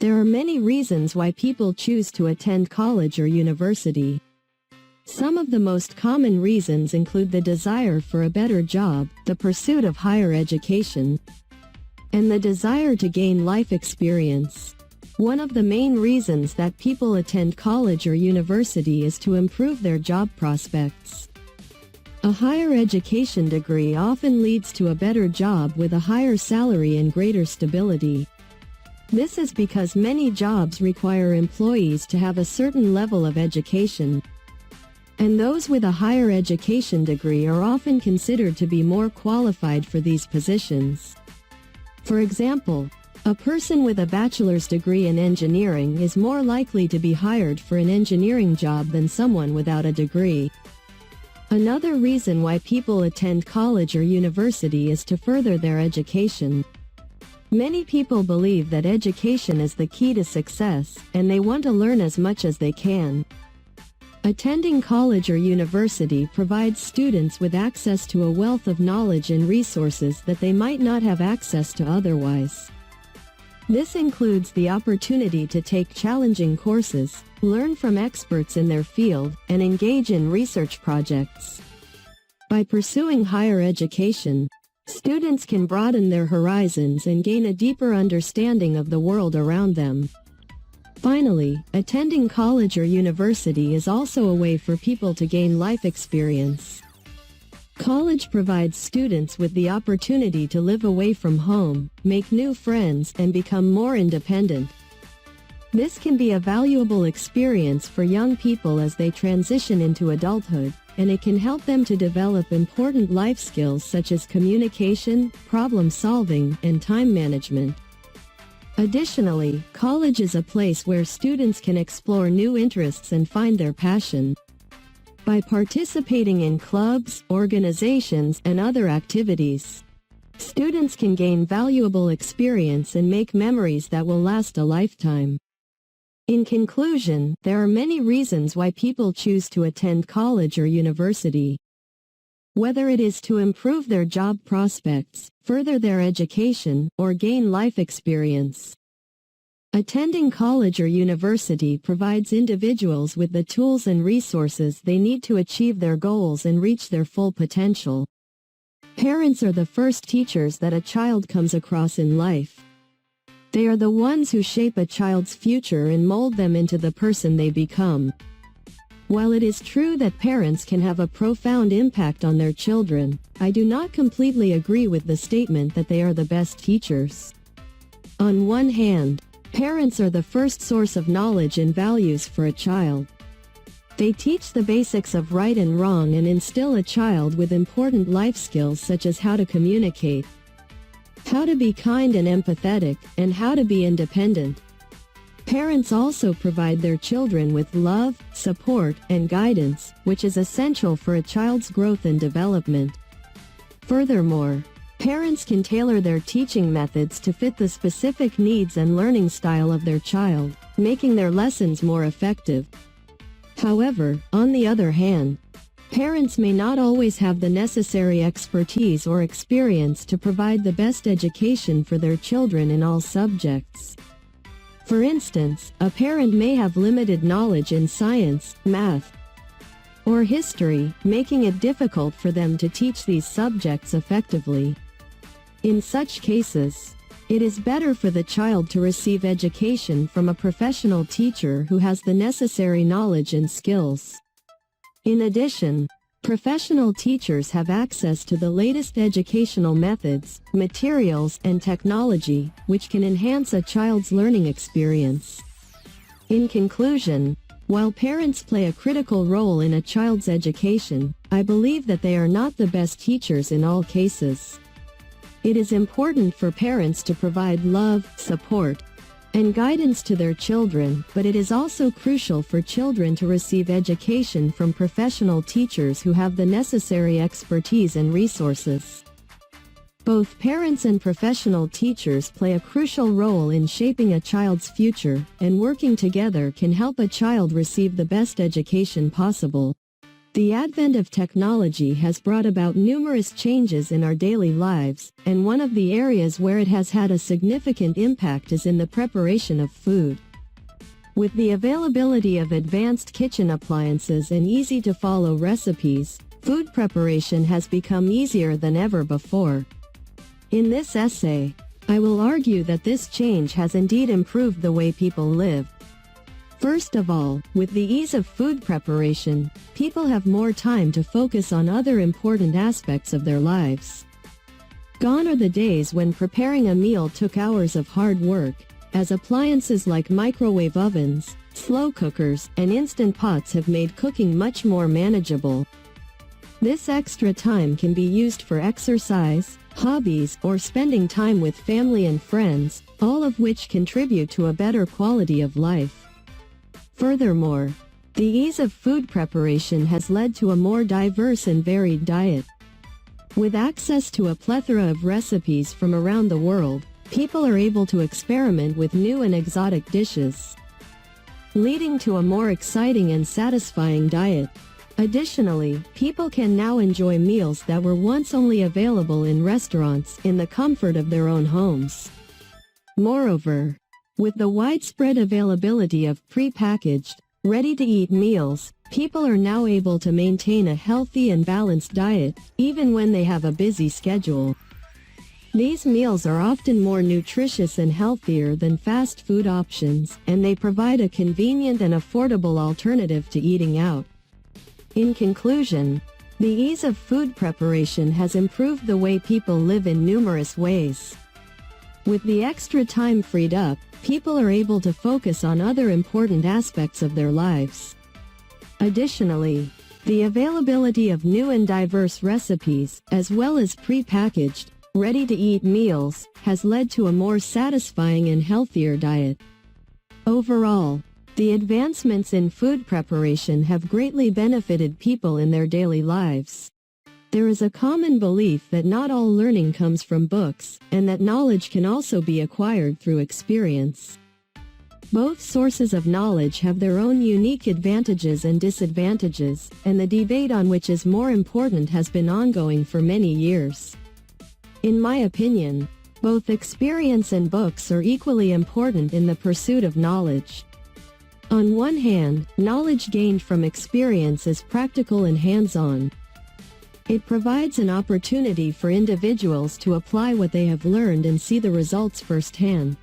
There are many reasons why people choose to attend college or university. Some of the most common reasons include the desire for a better job, the pursuit of higher education, and the desire to gain life experience. One of the main reasons that people attend college or university is to improve their job prospects. A higher education degree often leads to a better job with a higher salary and greater stability. This is because many jobs require employees to have a certain level of education, and those with a higher education degree are often considered to be more qualified for these positions. For example, a person with a bachelor's degree in engineering is more likely to be hired for an engineering job than someone without a degree. Another reason why people attend college or university is to further their education. Many people believe that education is the key to success, and they want to learn as much as they can. Attending college or university provides students with access to a wealth of knowledge and resources that they might not have access to otherwise. This includes the opportunity to take challenging courses, learn from experts in their field, and engage in research projects. By pursuing higher education, students can broaden their horizons and gain a deeper understanding of the world around them. Finally, attending college or university is also a way for people to gain life experience. College provides students with the opportunity to live away from home, make new friends, and become more independent. This can be a valuable experience for young people as they transition into adulthood, and it can help them to develop important life skills such as communication, problem solving, and time management. Additionally, college is a place where students can explore new interests and find their passion. By participating in clubs, organizations, and other activities, students can gain valuable experience and make memories that will last a lifetime. In conclusion, there are many reasons why people choose to attend college or university. Whether it is to improve their job prospects, further their education, or gain life experience. Attending college or university provides individuals with the tools and resources they need to achieve their goals and reach their full potential. Parents are the first teachers that a child comes across in life. They are the ones who shape a child's future and mold them into the person they become. While it is true that parents can have a profound impact on their children, I do not completely agree with the statement that they are the best teachers. On one hand, parents are the first source of knowledge and values for a child. They teach the basics of right and wrong and instill a child with important life skills such as how to communicate, how to be kind and empathetic, and how to be independent. Parents also provide their children with love, support, and guidance, which is essential for a child's growth and development. Furthermore, parents can tailor their teaching methods to fit the specific needs and learning style of their child, making their lessons more effective. However, on the other hand, parents may not always have the necessary expertise or experience to provide the best education for their children in all subjects. For instance, a parent may have limited knowledge in science, math, or history, making it difficult for them to teach these subjects effectively. In such cases, it is better for the child to receive education from a professional teacher who has the necessary knowledge and skills. In addition, professional teachers have access to the latest educational methods, materials, and technology, which can enhance a child's learning experience. In conclusion, while parents play a critical role in a child's education, I believe that they are not the best teachers in all cases. It is important for parents to provide love, support, and guidance to their children, but it is also crucial for children to receive education from professional teachers who have the necessary expertise and resources. Both parents and professional teachers play a crucial role in shaping a child's future, and working together can help a child receive the best education possible. The advent of technology has brought about numerous changes in our daily lives, and one of the areas where it has had a significant impact is in the preparation of food. With the availability of advanced kitchen appliances and easy-to-follow recipes, food preparation has become easier than ever before. In this essay, I will argue that this change has indeed improved the way people live. First of all, with the ease of food preparation, people have more time to focus on other important aspects of their lives. Gone are the days when preparing a meal took hours of hard work, as appliances like microwave ovens, slow cookers, and instant pots have made cooking much more manageable. This extra time can be used for exercise, hobbies, or spending time with family and friends, all of which contribute to a better quality of life. Furthermore, the ease of food preparation has led to a more diverse and varied diet. With access to a plethora of recipes from around the world, people are able to experiment with new and exotic dishes, leading to a more exciting and satisfying diet. Additionally, people can now enjoy meals that were once only available in restaurants in the comfort of their own homes. Moreover, with the widespread availability of pre-packaged, ready-to-eat meals, people are now able to maintain a healthy and balanced diet, even when they have a busy schedule. These meals are often more nutritious and healthier than fast food options, and they provide a convenient and affordable alternative to eating out. In conclusion, the ease of food preparation has improved the way people live in numerous ways. With the extra time freed up, people are able to focus on other important aspects of their lives. Additionally, the availability of new and diverse recipes, as well as pre-packaged, ready-to-eat meals, has led to a more satisfying and healthier diet. Overall, the advancements in food preparation have greatly benefited people in their daily lives. There is a common belief that not all learning comes from books, and that knowledge can also be acquired through experience. Both sources of knowledge have their own unique advantages and disadvantages, and the debate on which is more important has been ongoing for many years. In my opinion, both experience and books are equally important in the pursuit of knowledge. On one hand, knowledge gained from experience is practical and hands-on. It provides an opportunity for individuals to apply what they have learned and see the results firsthand.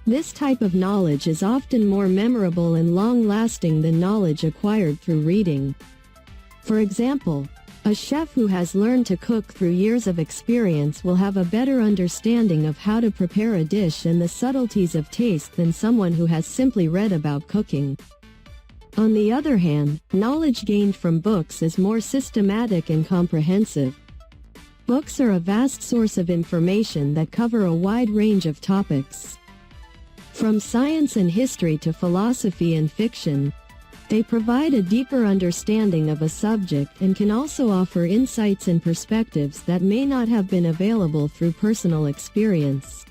This type of knowledge is often more memorable and long-lasting than knowledge acquired through reading. For example, a chef who has learned to cook through years of experience will have a better understanding of how to prepare a dish and the subtleties of taste than someone who has simply read about cooking. On the other hand, knowledge gained from books is more systematic and comprehensive. Books are a vast source of information that cover a wide range of topics. From science and history to philosophy and fiction, they provide a deeper understanding of a subject and can also offer insights and perspectives that may not have been available through personal experience.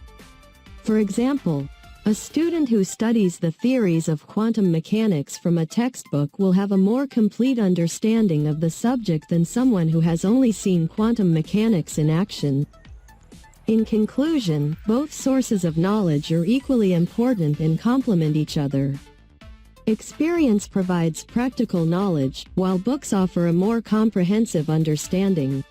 For example, a student who studies the theories of quantum mechanics from a textbook will have a more complete understanding of the subject than someone who has only seen quantum mechanics in action. In conclusion, both sources of knowledge are equally important and complement each other. Experience provides practical knowledge, while books offer a more comprehensive understanding.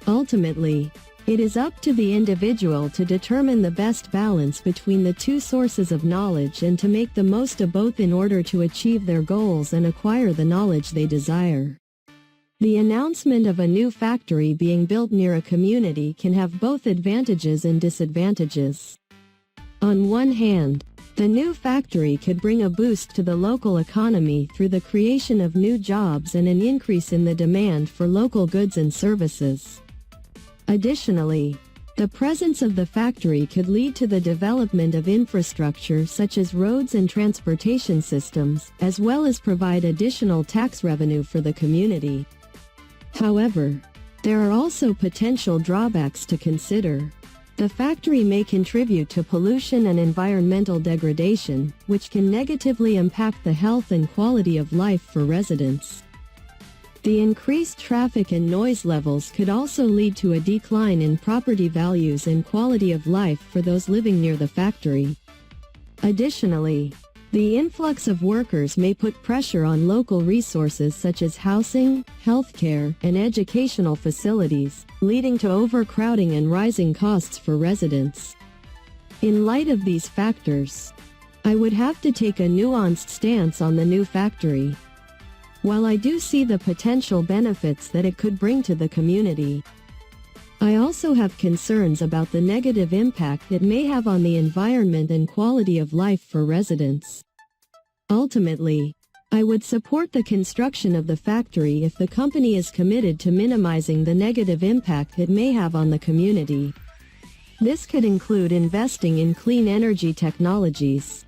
Ultimately, it is up to the individual to determine the best balance between the two sources of knowledge and to make the most of both in order to achieve their goals and acquire the knowledge they desire. The announcement of a new factory being built near a community can have both advantages and disadvantages. On one hand, the new factory could bring a boost to the local economy through the creation of new jobs and an increase in the demand for local goods and services. Additionally, the presence of the factory could lead to the development of infrastructure such as roads and transportation systems, as well as provide additional tax revenue for the community. However, there are also potential drawbacks to consider. The factory may contribute to pollution and environmental degradation, which can negatively impact the health and quality of life for residents. The increased traffic and noise levels could also lead to a decline in property values and quality of life for those living near the factory. Additionally, the influx of workers may put pressure on local resources such as housing, healthcare, and educational facilities, leading to overcrowding and rising costs for residents. In light of these factors, I would have to take a nuanced stance on the new factory. While I do see the potential benefits that it could bring to the community, I also have concerns about the negative impact it may have on the environment and quality of life for residents. Ultimately, I would support the construction of the factory if the company is committed to minimizing the negative impact it may have on the community. This could include investing in clean energy technologies,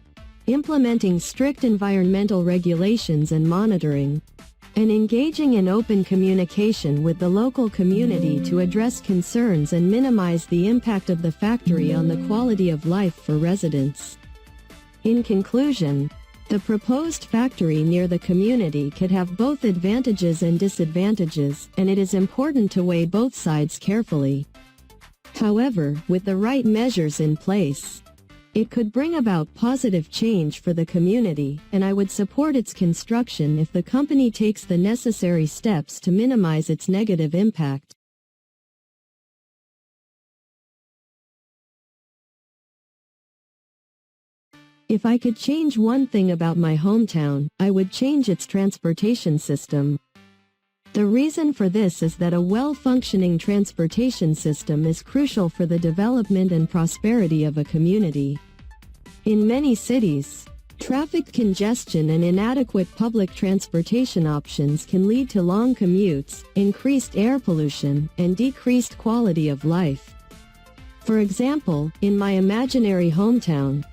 implementing strict environmental regulations and monitoring, and engaging in open communication with the local community to address concerns and minimize the impact of the factory on the quality of life for residents. In conclusion, the proposed factory near the community could have both advantages and disadvantages, and it is important to weigh both sides carefully. However, with the right measures in place, it could bring about positive change for the community, and I would support its construction if the company takes the necessary steps to minimize its negative impact. If I could change one thing about my hometown, I would change its transportation system. The reason for this is that a well-functioning transportation system is crucial for the development and prosperity of a community. In many cities, traffic congestion and inadequate public transportation options can lead to long commutes, increased air pollution, and decreased quality of life. For example, in my imaginary hometown,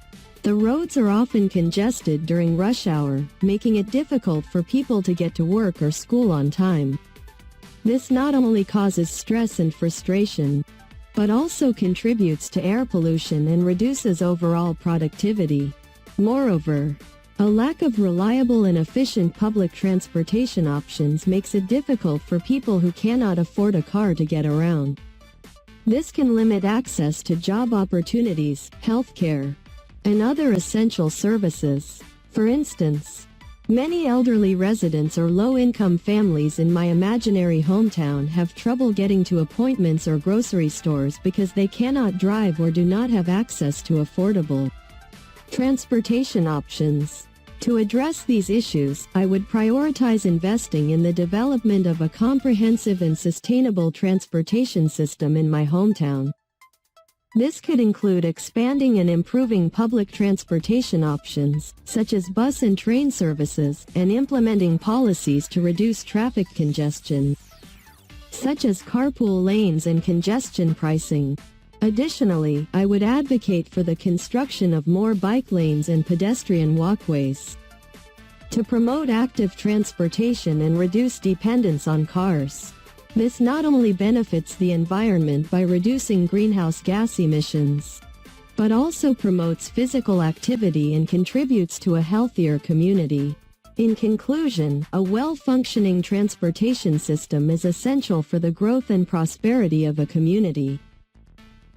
the roads are often congested during rush hour, making it difficult for people to get to work or school on time. This not only causes stress and frustration, but also contributes to air pollution and reduces overall productivity. Moreover, a lack of reliable and efficient public transportation options makes it difficult for people who cannot afford a car to get around. This can limit access to job opportunities, healthcare, and other essential services. For instance, many elderly residents or low-income families in my imaginary hometown have trouble getting to appointments or grocery stores because they cannot drive or do not have access to affordable transportation options. To address these issues, I would prioritize investing in the development of a comprehensive and sustainable transportation system in my hometown. This could include expanding and improving public transportation options, such as bus and train services, and implementing policies to reduce traffic congestion, such as carpool lanes and congestion pricing. Additionally, I would advocate for the construction of more bike lanes and pedestrian walkways to promote active transportation and reduce dependence on cars. This not only benefits the environment by reducing greenhouse gas emissions, but also promotes physical activity and contributes to a healthier community. In conclusion, a well-functioning transportation system is essential for the growth and prosperity of a community.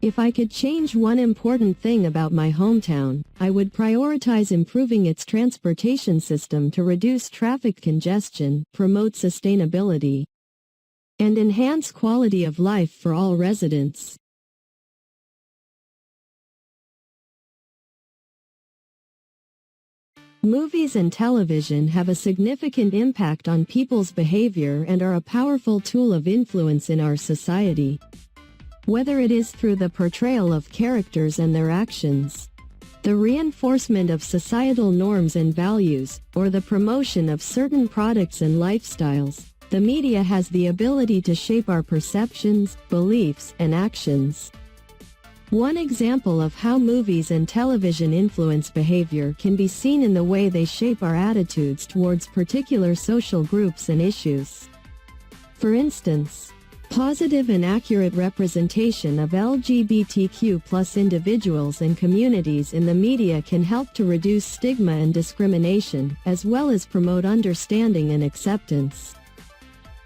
If I could change one important thing about my hometown, I would prioritize improving its transportation system to reduce traffic congestion, promote sustainability, and enhance quality of life for all residents. Movies and television have a significant impact on people's behavior and are a powerful tool of influence in our society. Whether it is through the portrayal of characters and their actions, the reinforcement of societal norms and values, or the promotion of certain products and lifestyles, the media has the ability to shape our perceptions, beliefs, and actions. One example of how movies and television influence behavior can be seen in the way they shape our attitudes towards particular social groups and issues. For instance, positive and accurate representation of LGBTQ+ individuals and communities in the media can help to reduce stigma and discrimination, as well as promote understanding and acceptance.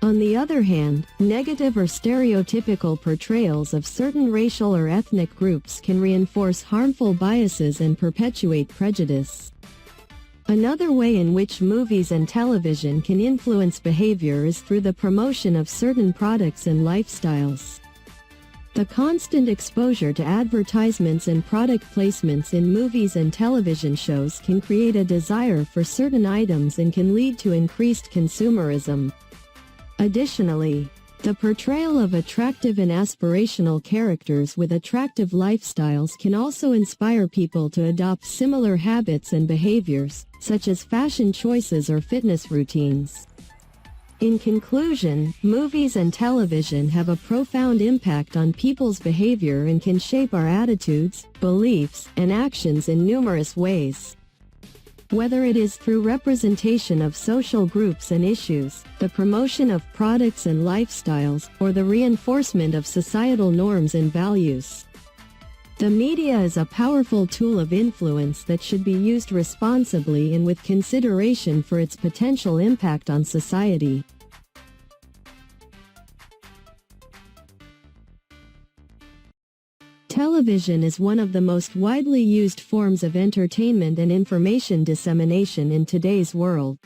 On the other hand, negative or stereotypical portrayals of certain racial or ethnic groups can reinforce harmful biases and perpetuate prejudice. Another way in which movies and television can influence behavior is through the promotion of certain products and lifestyles. The constant exposure to advertisements and product placements in movies and television shows can create a desire for certain items and can lead to increased consumerism. Additionally, the portrayal of attractive and aspirational characters with attractive lifestyles can also inspire people to adopt similar habits and behaviors, such as fashion choices or fitness routines. In conclusion, movies and television have a profound impact on people's behavior and can shape our attitudes, beliefs, and actions in numerous ways. Whether it is through representation of social groups and issues, the promotion of products and lifestyles, or the reinforcement of societal norms and values. The media is a powerful tool of influence that should be used responsibly and with consideration for its potential impact on society. Television is one of the most widely used forms of entertainment and information dissemination in today's world.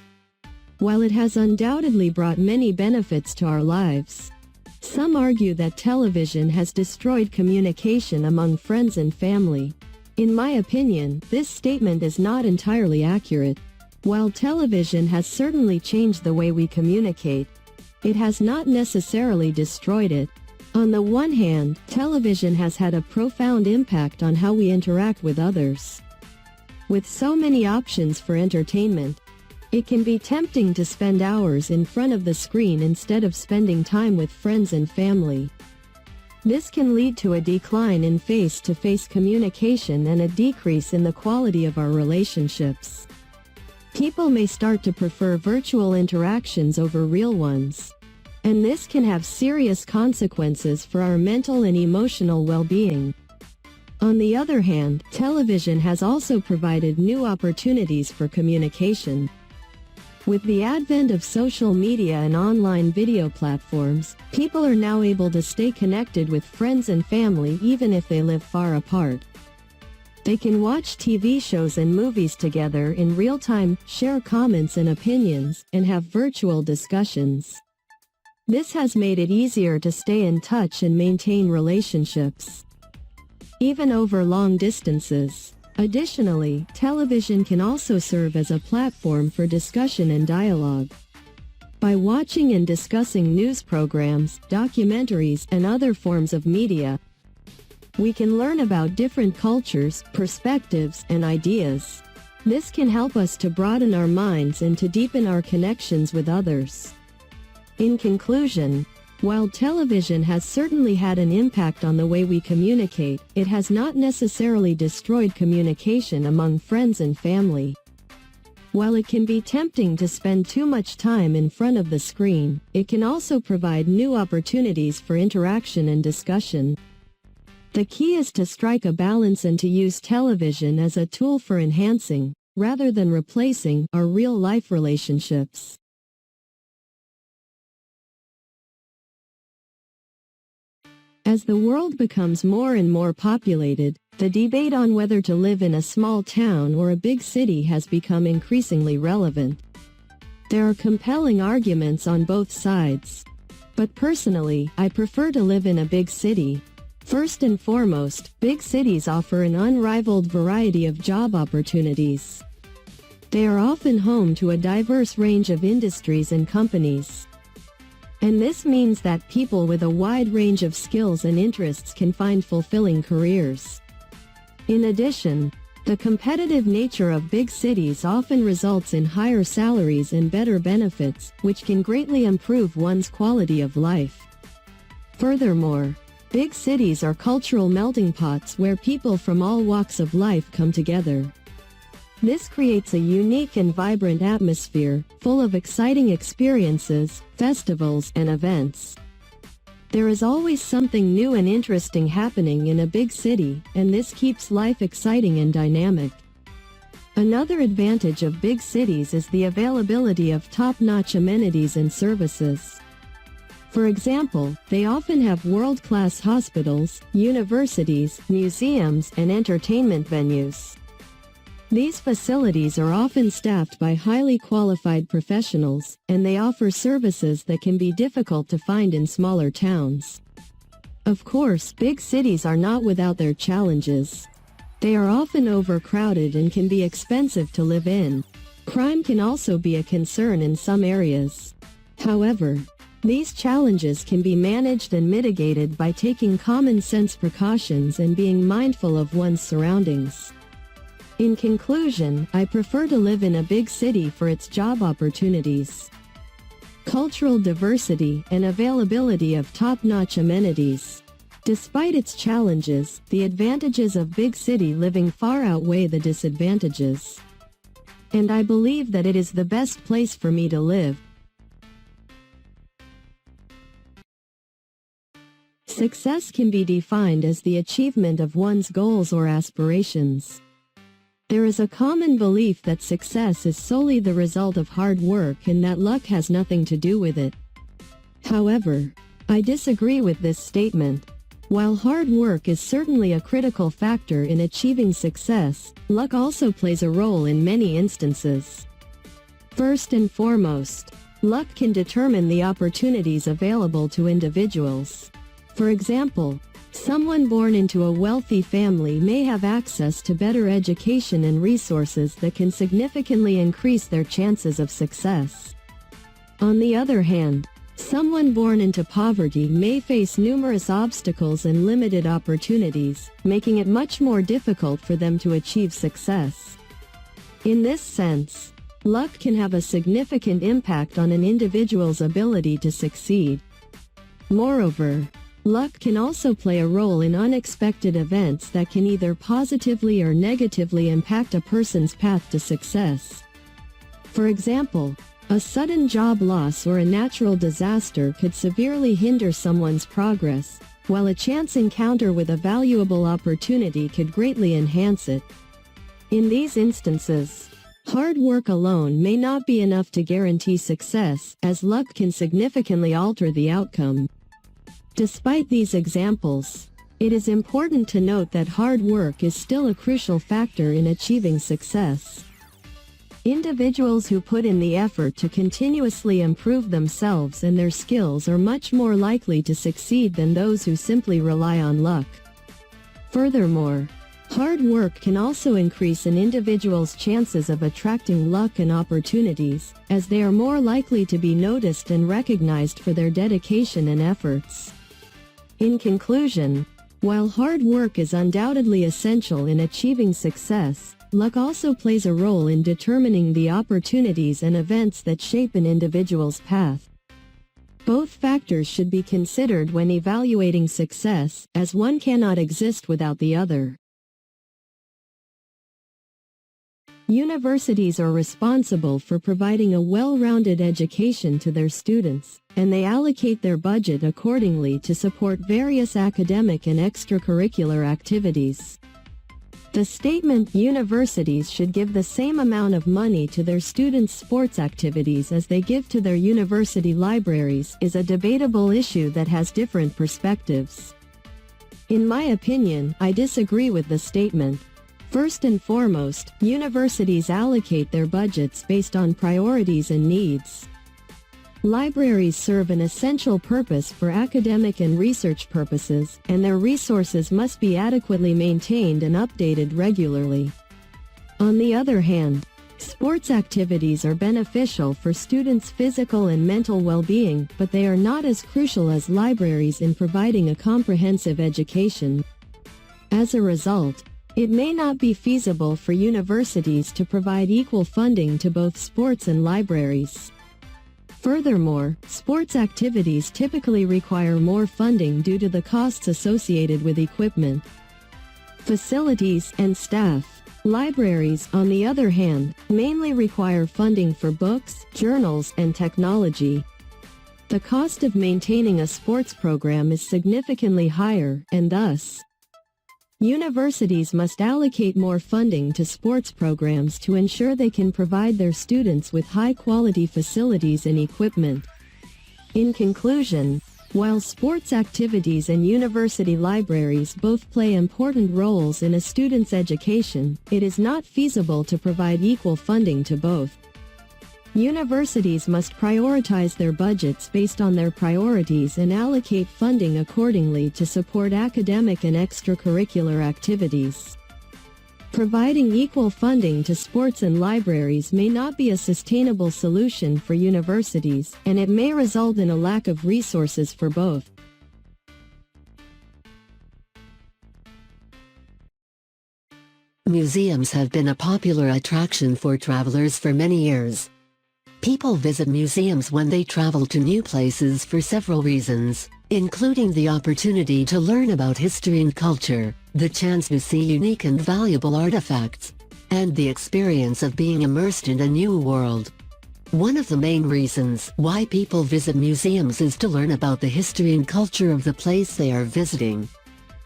While it has undoubtedly brought many benefits to our lives, some argue that television has destroyed communication among friends and family. In my opinion, this statement is not entirely accurate. While television has certainly changed the way we communicate, it has not necessarily destroyed it. On the one hand, television has had a profound impact on how we interact with others. With so many options for entertainment, it can be tempting to spend hours in front of the screen instead of spending time with friends and family. This can lead to a decline in face-to-face communication and a decrease in the quality of our relationships. People may start to prefer virtual interactions over real ones, and this can have serious consequences for our mental and emotional well-being. On the other hand, television has also provided new opportunities for communication. With the advent of social media and online video platforms, people are now able to stay connected with friends and family even if they live far apart. They can watch TV shows and movies together in real time, share comments and opinions, and have virtual discussions. This has made it easier to stay in touch and maintain relationships, even over long distances. Additionally, television can also serve as a platform for discussion and dialogue. By watching and discussing news programs, documentaries, and other forms of media, we can learn about different cultures, perspectives, and ideas. This can help us to broaden our minds and to deepen our connections with others. In conclusion, while television has certainly had an impact on the way we communicate, it has not necessarily destroyed communication among friends and family. While it can be tempting to spend too much time in front of the screen, it can also provide new opportunities for interaction and discussion. The key is to strike a balance and to use television as a tool for enhancing, rather than replacing, our real-life relationships. As the world becomes more and more populated, the debate on whether to live in a small town or a big city has become increasingly relevant. There are compelling arguments on both sides. But personally, I prefer to live in a big city. First and foremost, big cities offer an unrivaled variety of job opportunities. They are often home to a diverse range of industries and companies. And this means that people with a wide range of skills and interests can find fulfilling careers. In addition, the competitive nature of big cities often results in higher salaries and better benefits, which can greatly improve one's quality of life. Furthermore, big cities are cultural melting pots where people from all walks of life come together. This creates a unique and vibrant atmosphere, full of exciting experiences, festivals, and events. There is always something new and interesting happening in a big city, and this keeps life exciting and dynamic. Another advantage of big cities is the availability of top-notch amenities and services. For example, they often have world-class hospitals, universities, museums, and entertainment venues. These facilities are often staffed by highly qualified professionals, and they offer services that can be difficult to find in smaller towns. Of course, big cities are not without their challenges. They are often overcrowded and can be expensive to live in. Crime can also be a concern in some areas. However, these challenges can be managed and mitigated by taking common-sense precautions and being mindful of one's surroundings. In conclusion, I prefer to live in a big city for its job opportunities, cultural diversity, and availability of top-notch amenities. Despite its challenges, the advantages of big city living far outweigh the disadvantages. And I believe that it is the best place for me to live. Success can be defined as the achievement of one's goals or aspirations. There is a common belief that success is solely the result of hard work and that luck has nothing to do with it. However, I disagree with this statement. While hard work is certainly a critical factor in achieving success, luck also plays a role in many instances. First and foremost, luck can determine the opportunities available to individuals. For example, someone born into a wealthy family may have access to better education and resources that can significantly increase their chances of success. On the other hand, someone born into poverty may face numerous obstacles and limited opportunities, making it much more difficult for them to achieve success. In this sense, luck can have a significant impact on an individual's ability to succeed. Moreover, luck can also play a role in unexpected events that can either positively or negatively impact a person's path to success. For example, a sudden job loss or a natural disaster could severely hinder someone's progress, while a chance encounter with a valuable opportunity could greatly enhance it. In these instances, hard work alone may not be enough to guarantee success, as luck can significantly alter the outcome. Despite these examples, it is important to note that hard work is still a crucial factor in achieving success. Individuals who put in the effort to continuously improve themselves and their skills are much more likely to succeed than those who simply rely on luck. Furthermore, hard work can also increase an individual's chances of attracting luck and opportunities, as they are more likely to be noticed and recognized for their dedication and efforts. In conclusion, while hard work is undoubtedly essential in achieving success, luck also plays a role in determining the opportunities and events that shape an individual's path. Both factors should be considered when evaluating success, as one cannot exist without the other. Universities are responsible for providing a well-rounded education to their students, and they allocate their budget accordingly to support various academic and extracurricular activities. The statement universities should give the same amount of money to their students' sports activities as they give to their university libraries is a debatable issue that has different perspectives. In my opinion, I disagree with the statement. First and foremost, universities allocate their budgets based on priorities and needs. Libraries serve an essential purpose for academic and research purposes, and their resources must be adequately maintained and updated regularly. On the other hand, sports activities are beneficial for students' physical and mental well-being, but they are not as crucial as libraries in providing a comprehensive education. As a result, it may not be feasible for universities to provide equal funding to both sports and libraries. Furthermore, sports activities typically require more funding due to the costs associated with equipment, facilities, and staff. Libraries, on the other hand, mainly require funding for books, journals, and technology. The cost of maintaining a sports program is significantly higher, and thus, universities must allocate more funding to sports programs to ensure they can provide their students with high-quality facilities and equipment. In conclusion, while sports activities and university libraries both play important roles in a student's education, it is not feasible to provide equal funding to both. Universities must prioritize their budgets based on their priorities and allocate funding accordingly to support academic and extracurricular activities. Providing equal funding to sports and libraries may not be a sustainable solution for universities, and it may result in a lack of resources for both. Museums have been a popular attraction for travelers for many years. People visit museums when they travel to new places for several reasons, including the opportunity to learn about history and culture, the chance to see unique and valuable artifacts, and the experience of being immersed in a new world. One of the main reasons why people visit museums is to learn about the history and culture of the place they are visiting.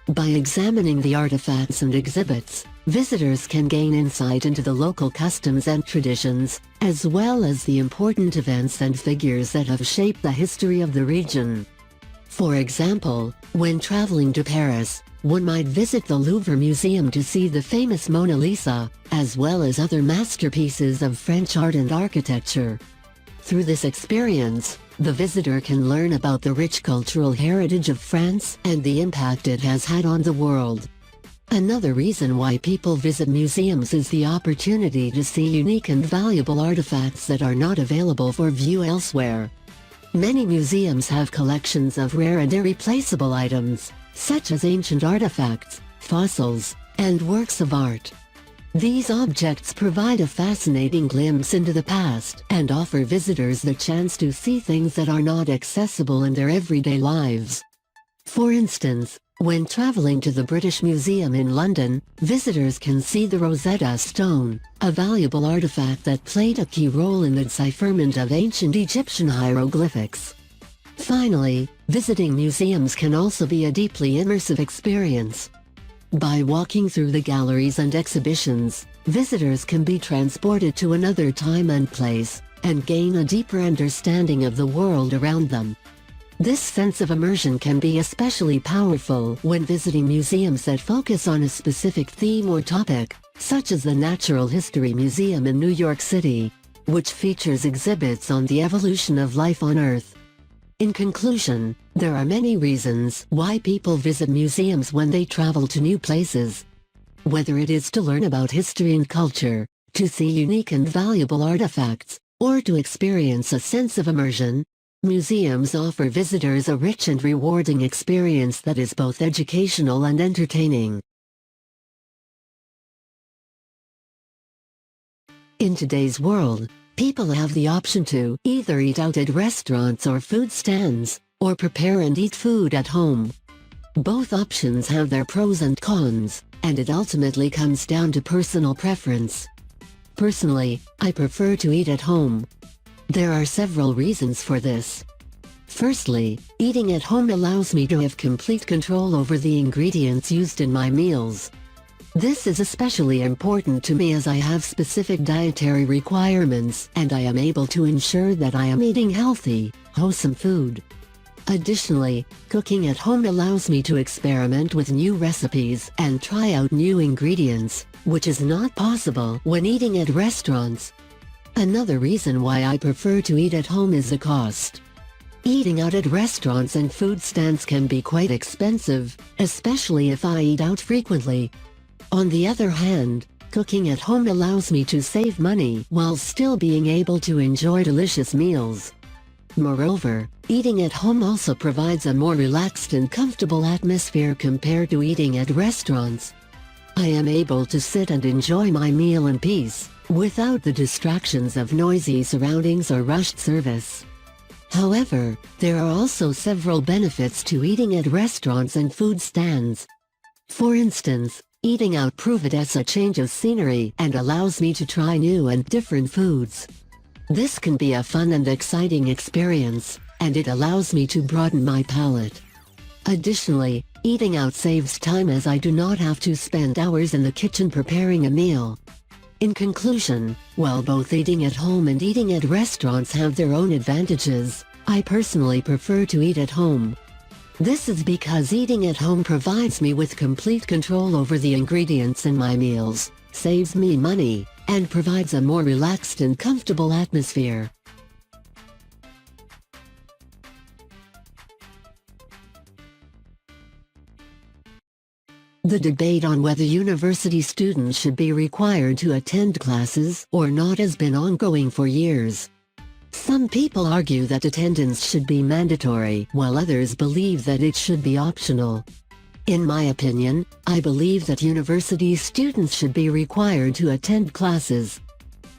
By examining the artifacts and exhibits, visitors can gain insight into the local customs and traditions, as well as the important events and figures that have shaped the history of the region. For example, when traveling to Paris, one might visit the Louvre Museum to see the famous Mona Lisa, as well as other masterpieces of French art and architecture. Through this experience, the visitor can learn about the rich cultural heritage of France and the impact it has had on the world. Another reason why people visit museums is the opportunity to see unique and valuable artifacts that are not available for view elsewhere. Many museums have collections of rare and irreplaceable items, such as ancient artifacts, fossils, and works of art. These objects provide a fascinating glimpse into the past and offer visitors the chance to see things that are not accessible in their everyday lives. For instance, when traveling to the British Museum in London, visitors can see the Rosetta Stone, a valuable artifact that played a key role in the decipherment of ancient Egyptian hieroglyphics. Finally, visiting museums can also be a deeply immersive experience. By walking through the galleries and exhibitions, visitors can be transported to another time and place, and gain a deeper understanding of the world around them. This sense of immersion can be especially powerful when visiting museums that focus on a specific theme or topic, such as the Natural History Museum in New York City, which features exhibits on the evolution of life on Earth. In conclusion, there are many reasons why people visit museums when they travel to new places. Whether it is to learn about history and culture, to see unique and valuable artifacts, or to experience a sense of immersion, museums offer visitors a rich and rewarding experience that is both educational and entertaining. In today's world, people have the option to either eat out at restaurants or food stands, or prepare and eat food at home. Both options have their pros and cons, and it ultimately comes down to personal preference. Personally, I prefer to eat at home. There are several reasons for this. Firstly, eating at home allows me to have complete control over the ingredients used in my meals. This is especially important to me as I have specific dietary requirements and I am able to ensure that I am eating healthy, wholesome food. Additionally, cooking at home allows me to experiment with new recipes and try out new ingredients, which is not possible when eating at restaurants. Another reason why I prefer to eat at home is the cost. Eating out at restaurants and food stands can be quite expensive, especially if I eat out frequently. On the other hand, cooking at home allows me to save money while still being able to enjoy delicious meals. Moreover, eating at home also provides a more relaxed and comfortable atmosphere compared to eating at restaurants. I am able to sit and enjoy my meal in peace, without the distractions of noisy surroundings or rushed service. However, there are also several benefits to eating at restaurants and food stands. For instance, eating out provides a change of scenery and allows me to try new and different foods. This can be a fun and exciting experience, and it allows me to broaden my palate. Additionally, eating out saves time as I do not have to spend hours in the kitchen preparing a meal. In conclusion, while both eating at home and eating at restaurants have their own advantages, I personally prefer to eat at home. This is because eating at home provides me with complete control over the ingredients in my meals, saves me money, and provides a more relaxed and comfortable atmosphere. The debate on whether university students should be required to attend classes or not has been ongoing for years. Some people argue that attendance should be mandatory, while others believe that it should be optional. In my opinion, I believe that university students should be required to attend classes.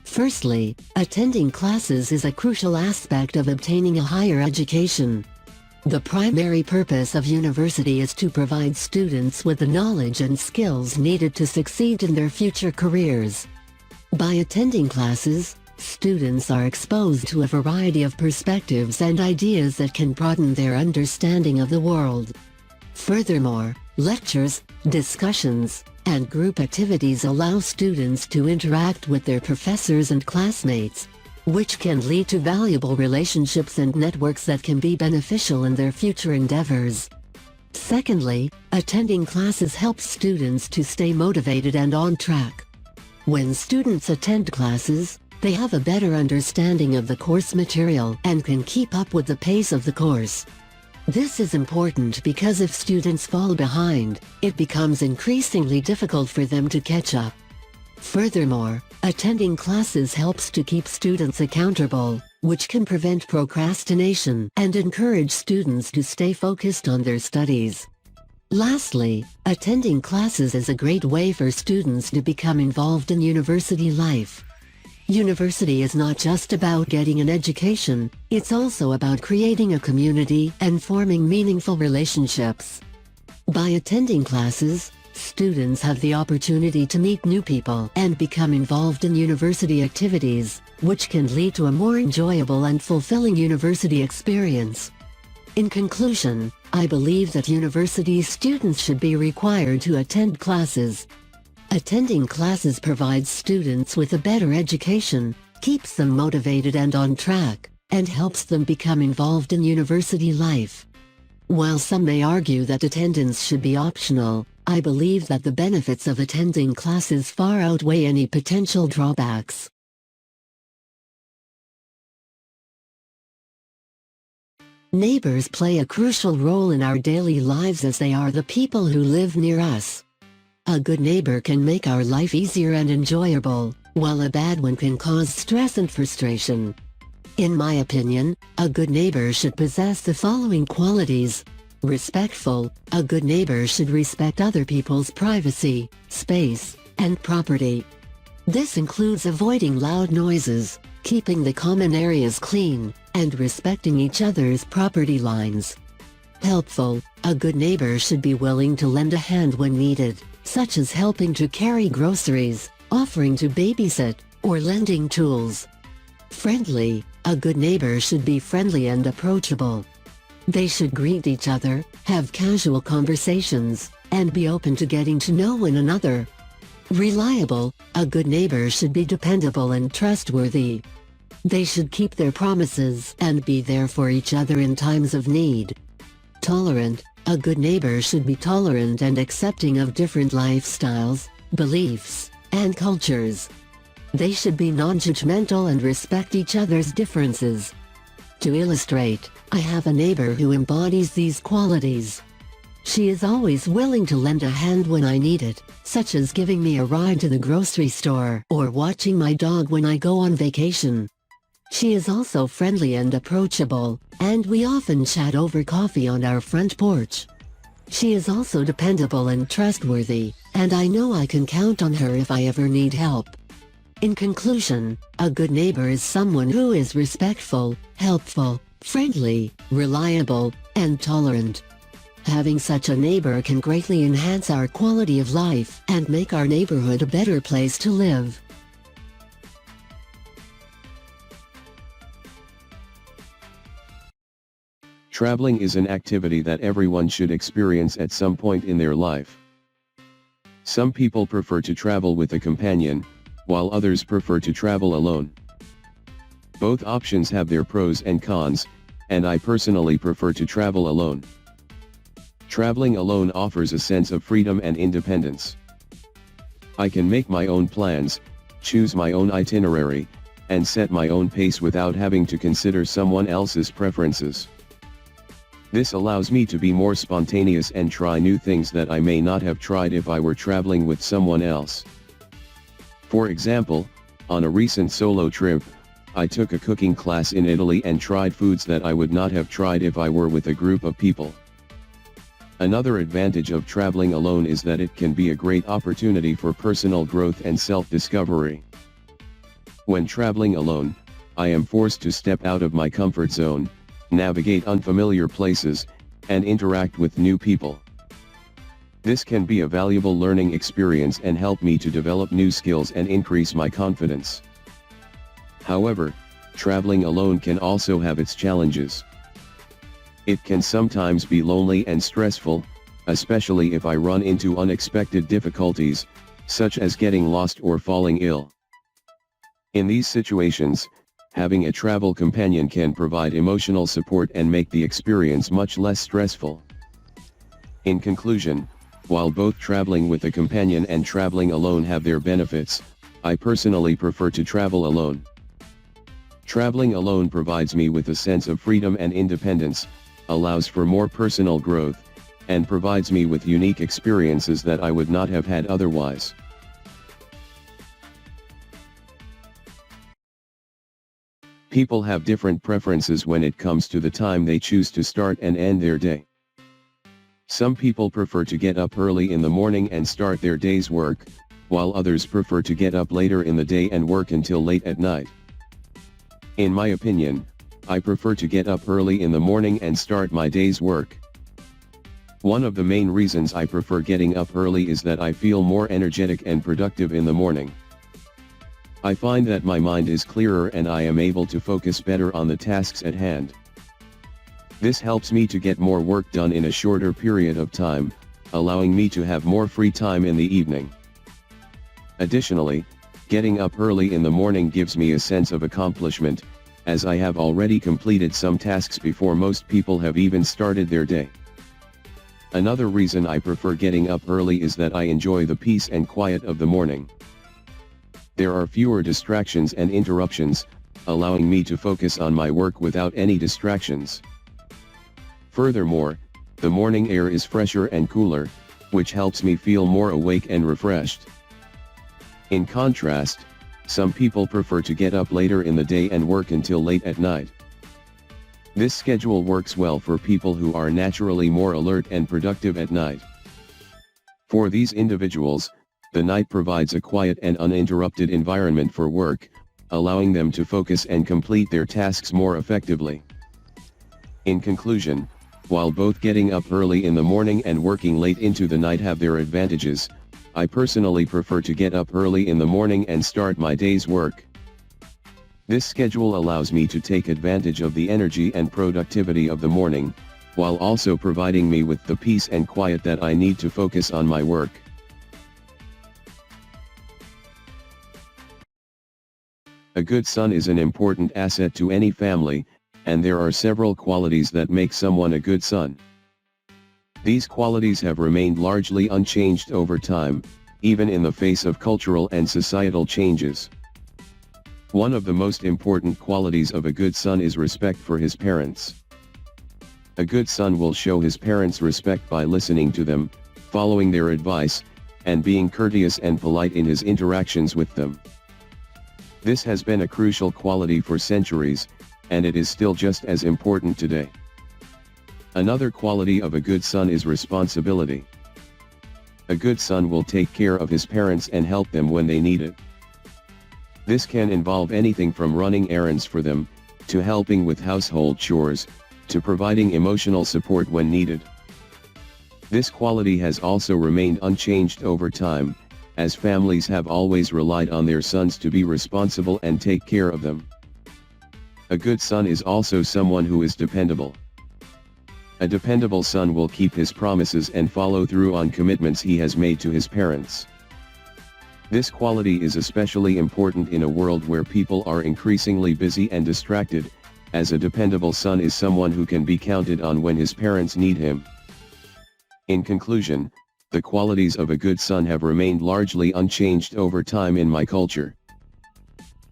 Firstly, attending classes is a crucial aspect of obtaining a higher education. The primary purpose of university is to provide students with the knowledge and skills needed to succeed in their future careers. By attending classes, students are exposed to a variety of perspectives and ideas that can broaden their understanding of the world. Furthermore, lectures, discussions, and group activities allow students to interact with their professors and classmates, which can lead to valuable relationships and networks that can be beneficial in their future endeavors. Secondly, attending classes helps students to stay motivated and on track. When students attend classes, they have a better understanding of the course material and can keep up with the pace of the course. This is important because if students fall behind, it becomes increasingly difficult for them to catch up. Furthermore, attending classes helps to keep students accountable, which can prevent procrastination and encourage students to stay focused on their studies. Lastly, attending classes is a great way for students to become involved in university life. University is not just about getting an education, it's also about creating a community and forming meaningful relationships. By attending classes, students have the opportunity to meet new people and become involved in university activities, which can lead to a more enjoyable and fulfilling university experience. In conclusion, I believe that university students should be required to attend classes. Attending classes provides students with a better education, keeps them motivated and on track, and helps them become involved in university life. While some may argue that attendance should be optional, I believe that the benefits of attending classes far outweigh any potential drawbacks. Neighbors play a crucial role in our daily lives as they are the people who live near us. A good neighbor can make our life easier and enjoyable, while a bad one can cause stress and frustration. In my opinion, a good neighbor should possess the following qualities. Respectful, a good neighbor should respect other people's privacy, space, and property. This includes avoiding loud noises, keeping the common areas clean, and respecting each other's property lines. Helpful, a good neighbor should be willing to lend a hand when needed, such as helping to carry groceries, offering to babysit, or lending tools. Friendly, a good neighbor should be friendly and approachable. They should greet each other, have casual conversations, and be open to getting to know one another. Reliable, a good neighbor should be dependable and trustworthy. They should keep their promises and be there for each other in times of need. Tolerant, a good neighbor should be tolerant and accepting of different lifestyles, beliefs, and cultures. They should be non-judgmental and respect each other's differences. To illustrate, I have a neighbor who embodies these qualities. She is always willing to lend a hand when I need it, such as giving me a ride to the grocery store or watching my dog when I go on vacation. She is also friendly and approachable, and we often chat over coffee on our front porch. She is also dependable and trustworthy, and I know I can count on her if I ever need help. In conclusion, a good neighbor is someone who is respectful, helpful, friendly, reliable, and tolerant. Having such a neighbor can greatly enhance our quality of life and make our neighborhood a better place to live. Traveling is an activity that everyone should experience at some point in their life. Some people prefer to travel with a companion, while others prefer to travel alone. Both options have their pros and cons, and I personally prefer to travel alone. Traveling alone offers a sense of freedom and independence. I can make my own plans, choose my own itinerary, and set my own pace without having to consider someone else's preferences. This allows me to be more spontaneous and try new things that I may not have tried if I were traveling with someone else. For example, on a recent solo trip, I took a cooking class in Italy and tried foods that I would not have tried if I were with a group of people. Another advantage of traveling alone is that it can be a great opportunity for personal growth and self-discovery. When traveling alone, I am forced to step out of my comfort zone, navigate unfamiliar places, and interact with new people. This can be a valuable learning experience and help me to develop new skills and increase my confidence. However, traveling alone can also have its challenges. It can sometimes be lonely and stressful, especially if I run into unexpected difficulties, such as getting lost or falling ill. In these situations, having a travel companion can provide emotional support and make the experience much less stressful. In conclusion, while both traveling with a companion and traveling alone have their benefits, I personally prefer to travel alone. Traveling alone provides me with a sense of freedom and independence, allows for more personal growth, and provides me with unique experiences that I would not have had otherwise. People have different preferences when it comes to the time they choose to start and end their day. Some people prefer to get up early in the morning and start their day's work, while others prefer to get up later in the day and work until late at night. In my opinion, I prefer to get up early in the morning and start my day's work. One of the main reasons I prefer getting up early is that I feel more energetic and productive in the morning. I find that my mind is clearer and I am able to focus better on the tasks at hand. This helps me to get more work done in a shorter period of time, allowing me to have more free time in the evening. Additionally, getting up early in the morning gives me a sense of accomplishment, as I have already completed some tasks before most people have even started their day. Another reason I prefer getting up early is that I enjoy the peace and quiet of the morning. There are fewer distractions and interruptions, allowing me to focus on my work without any distractions. Furthermore, the morning air is fresher and cooler, which helps me feel more awake and refreshed. In contrast, some people prefer to get up later in the day and work until late at night. This schedule works well for people who are naturally more alert and productive at night. For these individuals, the night provides a quiet and uninterrupted environment for work, allowing them to focus and complete their tasks more effectively. In conclusion, while both getting up early in the morning and working late into the night have their advantages, I personally prefer to get up early in the morning and start my day's work. This schedule allows me to take advantage of the energy and productivity of the morning, while also providing me with the peace and quiet that I need to focus on my work. A good son is an important asset to any family, and there are several qualities that make someone a good son. These qualities have remained largely unchanged over time, even in the face of cultural and societal changes. One of the most important qualities of a good son is respect for his parents. A good son will show his parents respect by listening to them, following their advice, and being courteous and polite in his interactions with them. This has been a crucial quality for centuries, and it is still just as important today. Another quality of a good son is responsibility. A good son will take care of his parents and help them when they need it. This can involve anything from running errands for them, to helping with household chores, to providing emotional support when needed. This quality has also remained unchanged over time, as families have always relied on their sons to be responsible and take care of them. A good son is also someone who is dependable. A dependable son will keep his promises and follow through on commitments he has made to his parents. This quality is especially important in a world where people are increasingly busy and distracted, as a dependable son is someone who can be counted on when his parents need him. In conclusion, the qualities of a good son have remained largely unchanged over time in my culture.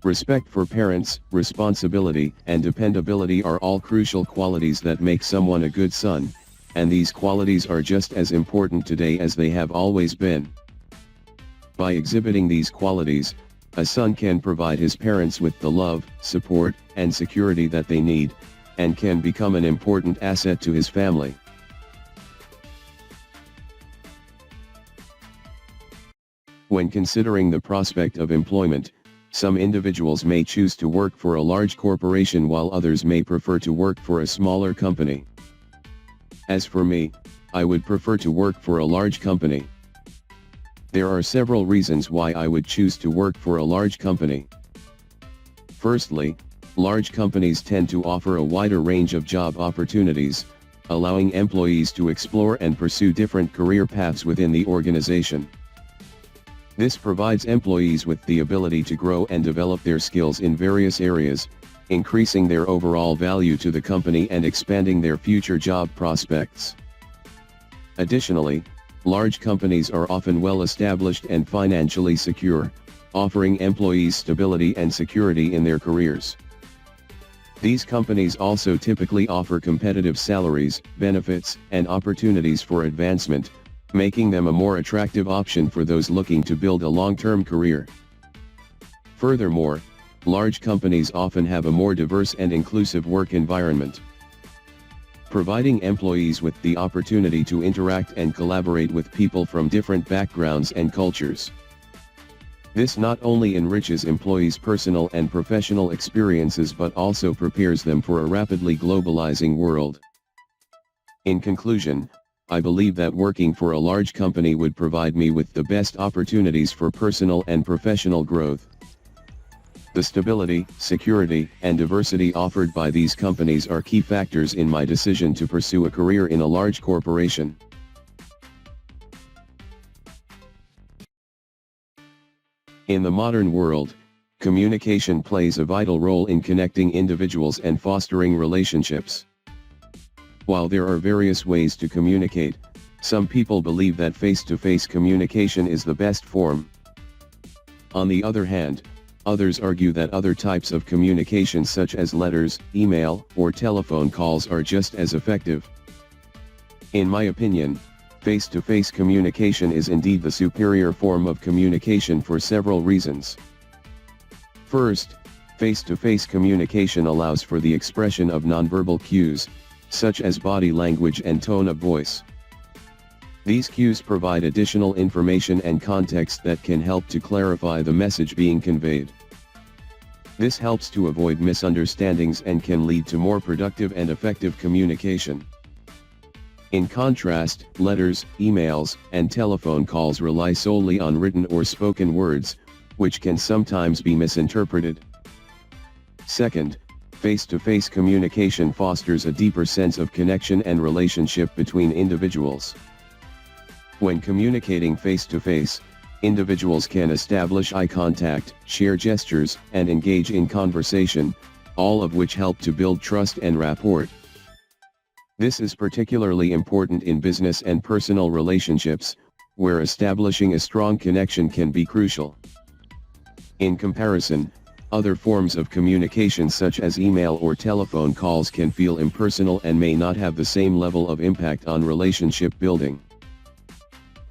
Respect for parents, responsibility, and dependability are all crucial qualities that make someone a good son, and these qualities are just as important today as they have always been. By exhibiting these qualities, a son can provide his parents with the love, support, and security that they need, and can become an important asset to his family. When considering the prospect of employment, some individuals may choose to work for a large corporation while others may prefer to work for a smaller company. As for me, I would prefer to work for a large company. There are several reasons why I would choose to work for a large company. Firstly, large companies tend to offer a wider range of job opportunities, allowing employees to explore and pursue different career paths within the organization. This provides employees with the ability to grow and develop their skills in various areas, increasing their overall value to the company and expanding their future job prospects. Additionally, large companies are often well established and financially secure, offering employees stability and security in their careers. These companies also typically offer competitive salaries, benefits, and opportunities for advancement, making them a more attractive option for those looking to build a long-term career. Furthermore, large companies often have a more diverse and inclusive work environment, providing employees with the opportunity to interact and collaborate with people from different backgrounds and cultures. This not only enriches employees' personal and professional experiences but also prepares them for a rapidly globalizing world. In conclusion, I believe that working for a large company would provide me with the best opportunities for personal and professional growth. The stability, security, and diversity offered by these companies are key factors in my decision to pursue a career in a large corporation. In the modern world, communication plays a vital role in connecting individuals and fostering relationships. While there are various ways to communicate, some people believe that face-to-face communication is the best form. On the other hand, others argue that other types of communication such as letters, email, or telephone calls are just as effective. In my opinion, face-to-face communication is indeed the superior form of communication for several reasons. First, face-to-face communication allows for the expression of nonverbal cues, such as body language and tone of voice. These cues provide additional information and context that can help to clarify the message being conveyed. This helps to avoid misunderstandings and can lead to more productive and effective communication. In contrast, letters, emails, and telephone calls rely solely on written or spoken words, which can sometimes be misinterpreted. Second, face-to-face communication fosters a deeper sense of connection and relationship between individuals. When communicating face-to-face, individuals can establish eye contact, share gestures, and engage in conversation, all of which help to build trust and rapport. This is particularly important in business and personal relationships, where establishing a strong connection can be crucial. In comparison, other forms of communication such as email or telephone calls can feel impersonal and may not have the same level of impact on relationship building.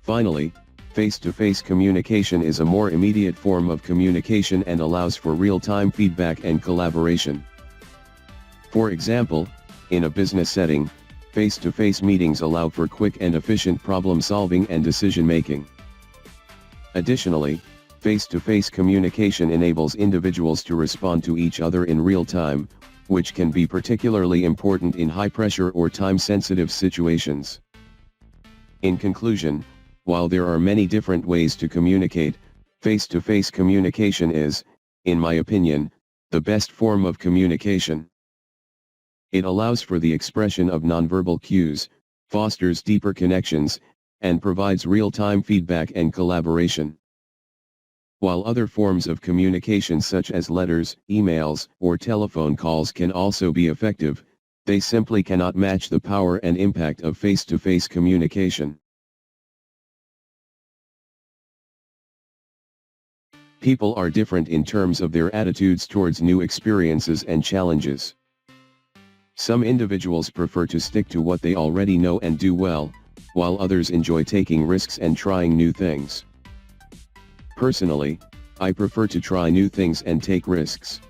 Finally, face-to-face communication is a more immediate form of communication and allows for real-time feedback and collaboration. For example, in a business setting, face-to-face meetings allow for quick and efficient problem-solving and decision-making. Additionally, face-to-face communication enables individuals to respond to each other in real time, which can be particularly important in high-pressure or time-sensitive situations. In conclusion, while there are many different ways to communicate, face-to-face communication is, in my opinion, the best form of communication. It allows for the expression of nonverbal cues, fosters deeper connections, and provides real-time feedback and collaboration. while other forms of communication such as letters, emails, or telephone calls can also be effective, they simply cannot match the power and impact of face-to-face communication. People are different in terms of their attitudes towards new experiences and challenges. Some individuals prefer to stick to what they already know and do well, while others enjoy taking risks and trying new things. Personally, I prefer to try new things and take risks.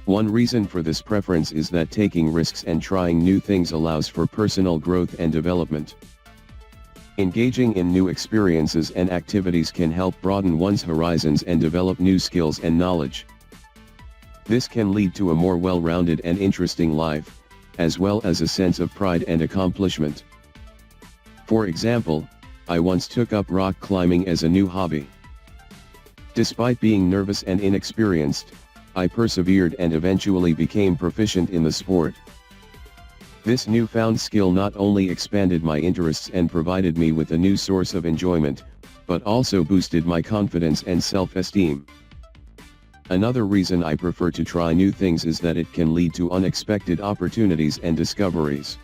One reason for this preference is that taking risks and trying new things allows for personal growth and development. Engaging in new experiences and activities can help broaden one's horizons and develop new skills and knowledge. This can lead to a more well-rounded and interesting life, as well as a sense of pride and accomplishment. For example, I once took up rock climbing as a new hobby. Despite being nervous and inexperienced, I persevered and eventually became proficient in the sport. This newfound skill not only expanded my interests and provided me with a new source of enjoyment, but also boosted my confidence and self-esteem. Another reason I prefer to try new things is that it can lead to unexpected opportunities and discoveries.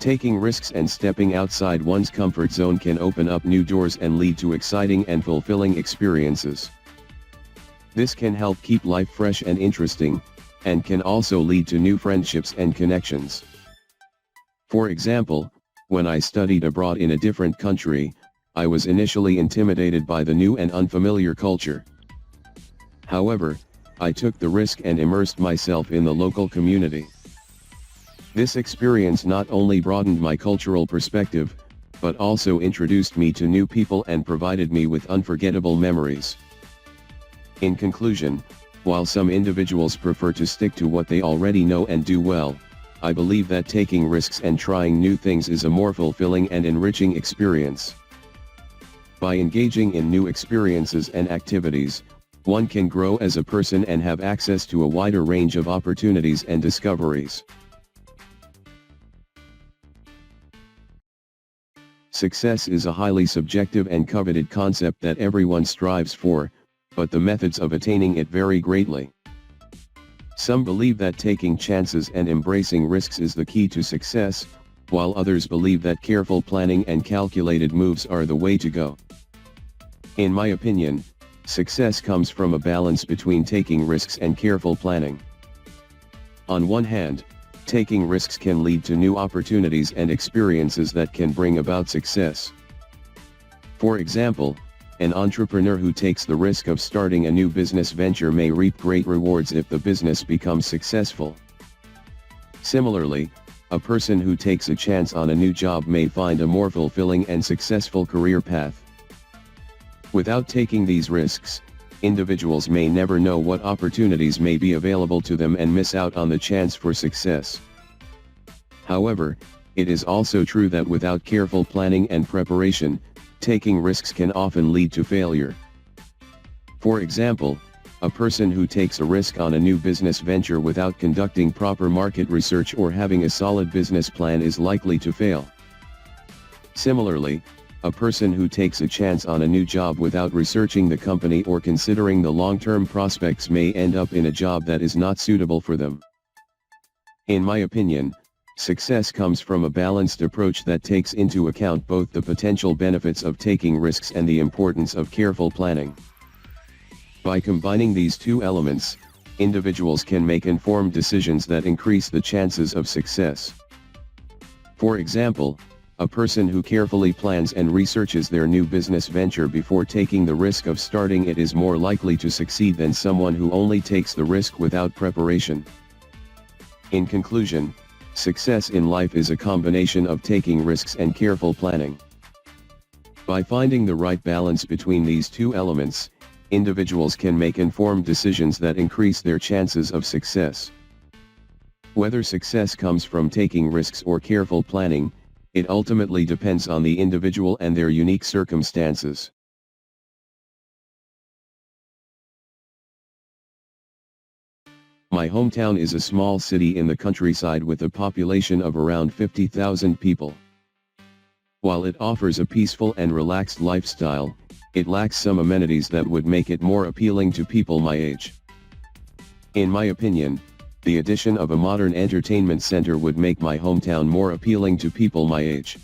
Taking risks and stepping outside one's comfort zone can open up new doors and lead to exciting and fulfilling experiences. This can help keep life fresh and interesting, and can also lead to new friendships and connections. For example, when I studied abroad in a different country, I was initially intimidated by the new and unfamiliar culture. However, I took the risk and immersed myself in the local community. This experience not only broadened my cultural perspective, but also introduced me to new people and provided me with unforgettable memories. In conclusion, while some individuals prefer to stick to what they already know and do well, I believe that taking risks and trying new things is a more fulfilling and enriching experience. By engaging in new experiences and activities, one can grow as a person and have access to a wider range of opportunities and discoveries. Success is a highly subjective and coveted concept that everyone strives for, but the methods of attaining it vary greatly. Some believe that taking chances and embracing risks is the key to success, while others believe that careful planning and calculated moves are the way to go. In my opinion, success comes from a balance between taking risks and careful planning. On one hand, taking risks can lead to new opportunities and experiences that can bring about success. For example, an entrepreneur who takes the risk of starting a new business venture may reap great rewards if the business becomes successful. Similarly, a person who takes a chance on a new job may find a more fulfilling and successful career path. Without taking these risks, individuals may never know what opportunities may be available to them and miss out on the chance for success. However, it is also true that without careful planning and preparation, taking risks can often lead to failure. For example, a person who takes a risk on a new business venture without conducting proper market research or having a solid business plan is likely to fail. Similarly, a person who takes a chance on a new job without researching the company or considering the long-term prospects may end up in a job that is not suitable for them. In my opinion, success comes from a balanced approach that takes into account both the potential benefits of taking risks and the importance of careful planning. By combining these two elements, individuals can make informed decisions that increase the chances of success. For example, a person who carefully plans and researches their new business venture before taking the risk of starting it is more likely to succeed than someone who only takes the risk without preparation. In conclusion, success in life is a combination of taking risks and careful planning. By finding the right balance between these two elements, individuals can make informed decisions that increase their chances of success. Whether success comes from taking risks or careful planning, it ultimately depends on the individual and their unique circumstances. My hometown is a small city in the countryside with a population of around 50,000 people. While it offers a peaceful and relaxed lifestyle, it lacks some amenities that would make it more appealing to people my age. In my opinion, the addition of a modern entertainment center would make my hometown more appealing to people my age.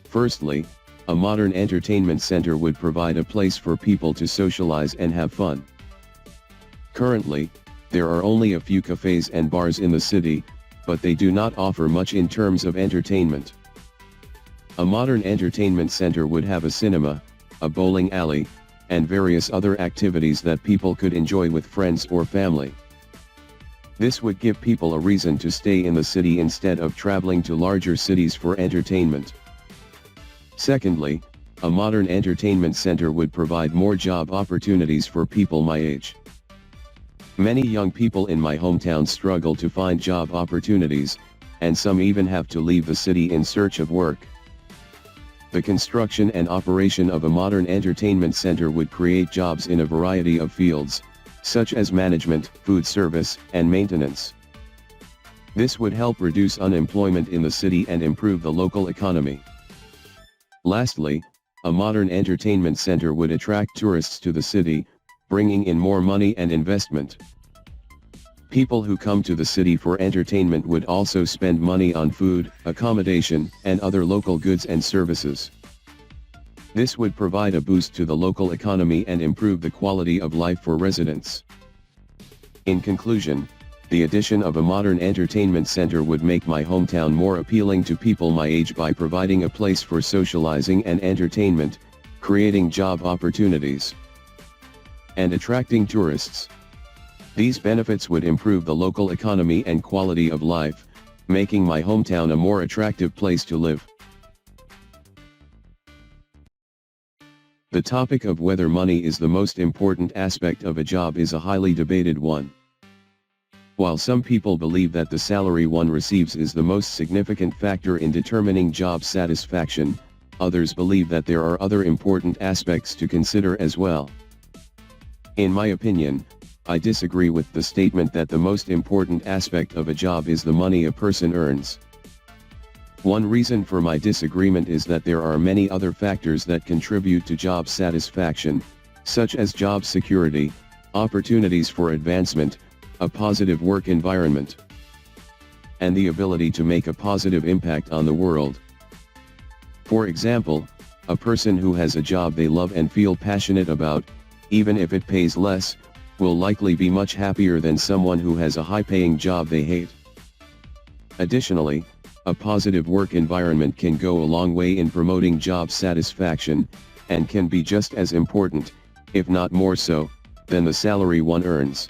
Firstly, a modern entertainment center would provide a place for people to socialize and have fun. Currently, there are only a few cafes and bars in the city, but they do not offer much in terms of entertainment. A modern entertainment center would have a cinema, a bowling alley, and various other activities that people could enjoy with friends or family. This would give people a reason to stay in the city instead of traveling to larger cities for entertainment. Secondly, a modern entertainment center would provide more job opportunities for people my age. Many young people in my hometown struggle to find job opportunities, and some even have to leave the city in search of work. The construction and operation of a modern entertainment center would create jobs in a variety of fields, such as management, food service, and maintenance. This would help reduce unemployment in the city and improve the local economy. Lastly, a modern entertainment center would attract tourists to the city, bringing in more money and investment. People who come to the city for entertainment would also spend money on food, accommodation, and other local goods and services. This would provide a boost to the local economy and improve the quality of life for residents. In conclusion, the addition of a modern entertainment center would make my hometown more appealing to people my age by providing a place for socializing and entertainment, creating job opportunities, and attracting tourists. These benefits would improve the local economy and quality of life, making my hometown a more attractive place to live. The topic of whether money is the most important aspect of a job is a highly debated one. While some people believe that the salary one receives is the most significant factor in determining job satisfaction, others believe that there are other important aspects to consider as well. In my opinion, I disagree with the statement that the most important aspect of a job is the money a person earns. One reason for my disagreement is that there are many other factors that contribute to job satisfaction, such as job security, opportunities for advancement, a positive work environment, and the ability to make a positive impact on the world. For example, a person who has a job they love and feel passionate about, even if it pays less, will likely be much happier than someone who has a high-paying job they hate. Additionally, a positive work environment can go a long way in promoting job satisfaction, and can be just as important, if not more so, than the salary one earns.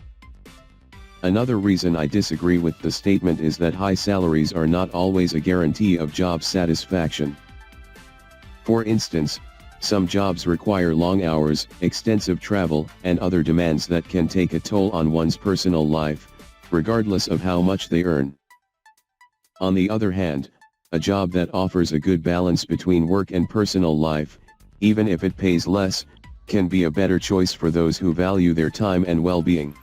Another reason I disagree with the statement is that high salaries are not always a guarantee of job satisfaction. For instance, some jobs require long hours, extensive travel, and other demands that can take a toll on one's personal life, regardless of how much they earn. On the other hand, a job that offers a good balance between work and personal life, even if it pays less, can be a better choice for those who value their time and well-being.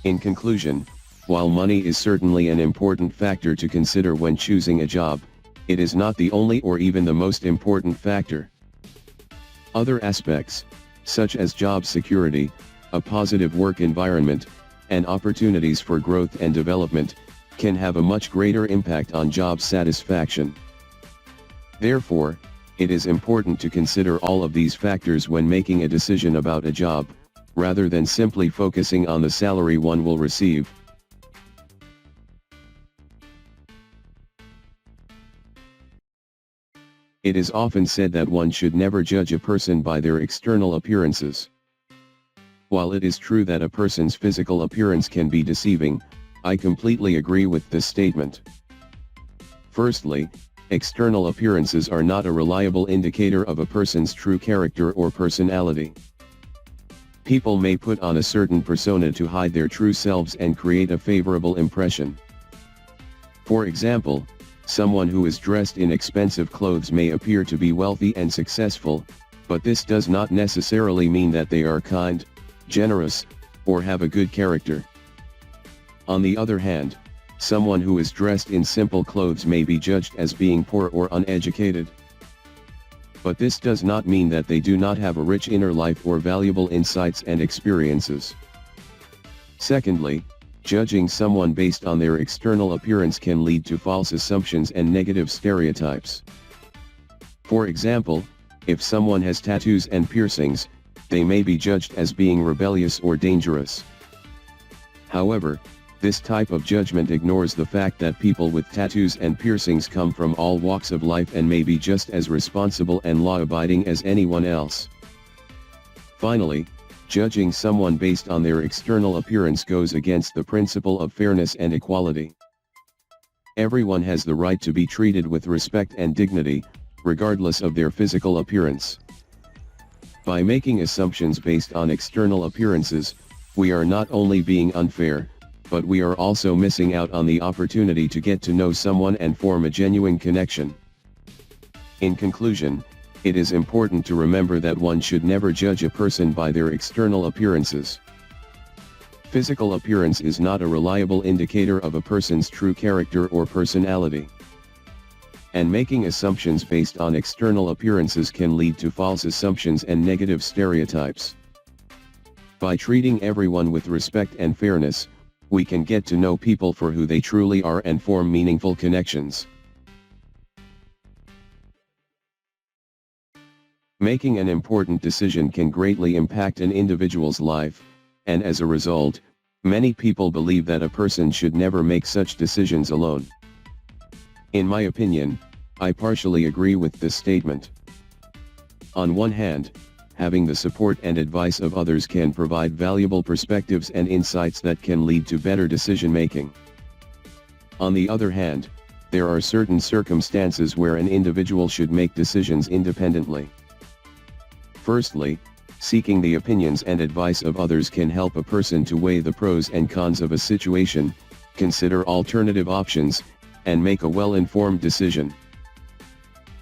In conclusion, while money is certainly an important factor to consider when choosing a job, it is not the only or even the most important factor. Other aspects, such as job security, a positive work environment, and opportunities for growth and development, can have a much greater impact on job satisfaction. Therefore, it is important to consider all of these factors when making a decision about a job, rather than simply focusing on the salary one will receive. It is often said that one should never judge a person by their external appearances. While it is true that a person's physical appearance can be deceiving, I completely agree with this statement. Firstly, external appearances are not a reliable indicator of a person's true character or personality. People may put on a certain persona to hide their true selves and create a favorable impression. For example, someone who is dressed in expensive clothes may appear to be wealthy and successful, but this does not necessarily mean that they are kind, generous, or have a good character. On the other hand, someone who is dressed in simple clothes may be judged as being poor or uneducated. But this does not mean that they do not have a rich inner life or valuable insights and experiences. Secondly, judging someone based on their external appearance can lead to false assumptions and negative stereotypes. For example, if someone has tattoos and piercings, they may be judged as being rebellious or dangerous. However, this type of judgment ignores the fact that people with tattoos and piercings come from all walks of life and may be just as responsible and law-abiding as anyone else. Finally, judging someone based on their external appearance goes against the principle of fairness and equality. Everyone has the right to be treated with respect and dignity, regardless of their physical appearance. By making assumptions based on external appearances, we are not only being unfair, but we are also missing out on the opportunity to get to know someone and form a genuine connection. In conclusion, it is important to remember that one should never judge a person by their external appearances. Physical appearance is not a reliable indicator of a person's true character or personality. And making assumptions based on external appearances can lead to false assumptions and negative stereotypes. By treating everyone with respect and fairness, we can get to know people for who they truly are and form meaningful connections. Making an important decision can greatly impact an individual's life, and as a result, many people believe that a person should never make such decisions alone. In my opinion, I partially agree with this statement. On one hand, having the support and advice of others can provide valuable perspectives and insights that can lead to better decision-making. On the other hand, there are certain circumstances where an individual should make decisions independently. Firstly, seeking the opinions and advice of others can help a person to weigh the pros and cons of a situation, consider alternative options, and make a well-informed decision.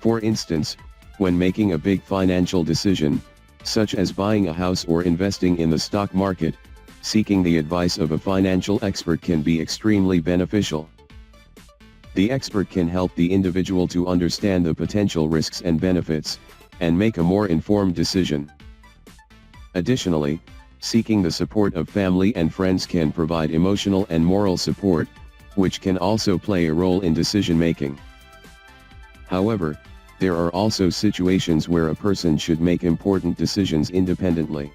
For instance, when making a big financial decision, such as buying a house or investing in the stock market, seeking the advice of a financial expert can be extremely beneficial. The expert can help the individual to understand the potential risks and benefits, and make a more informed decision. Additionally, seeking the support of family and friends can provide emotional and moral support, which can also play a role in decision-making. However, there are also situations where a person should make important decisions independently.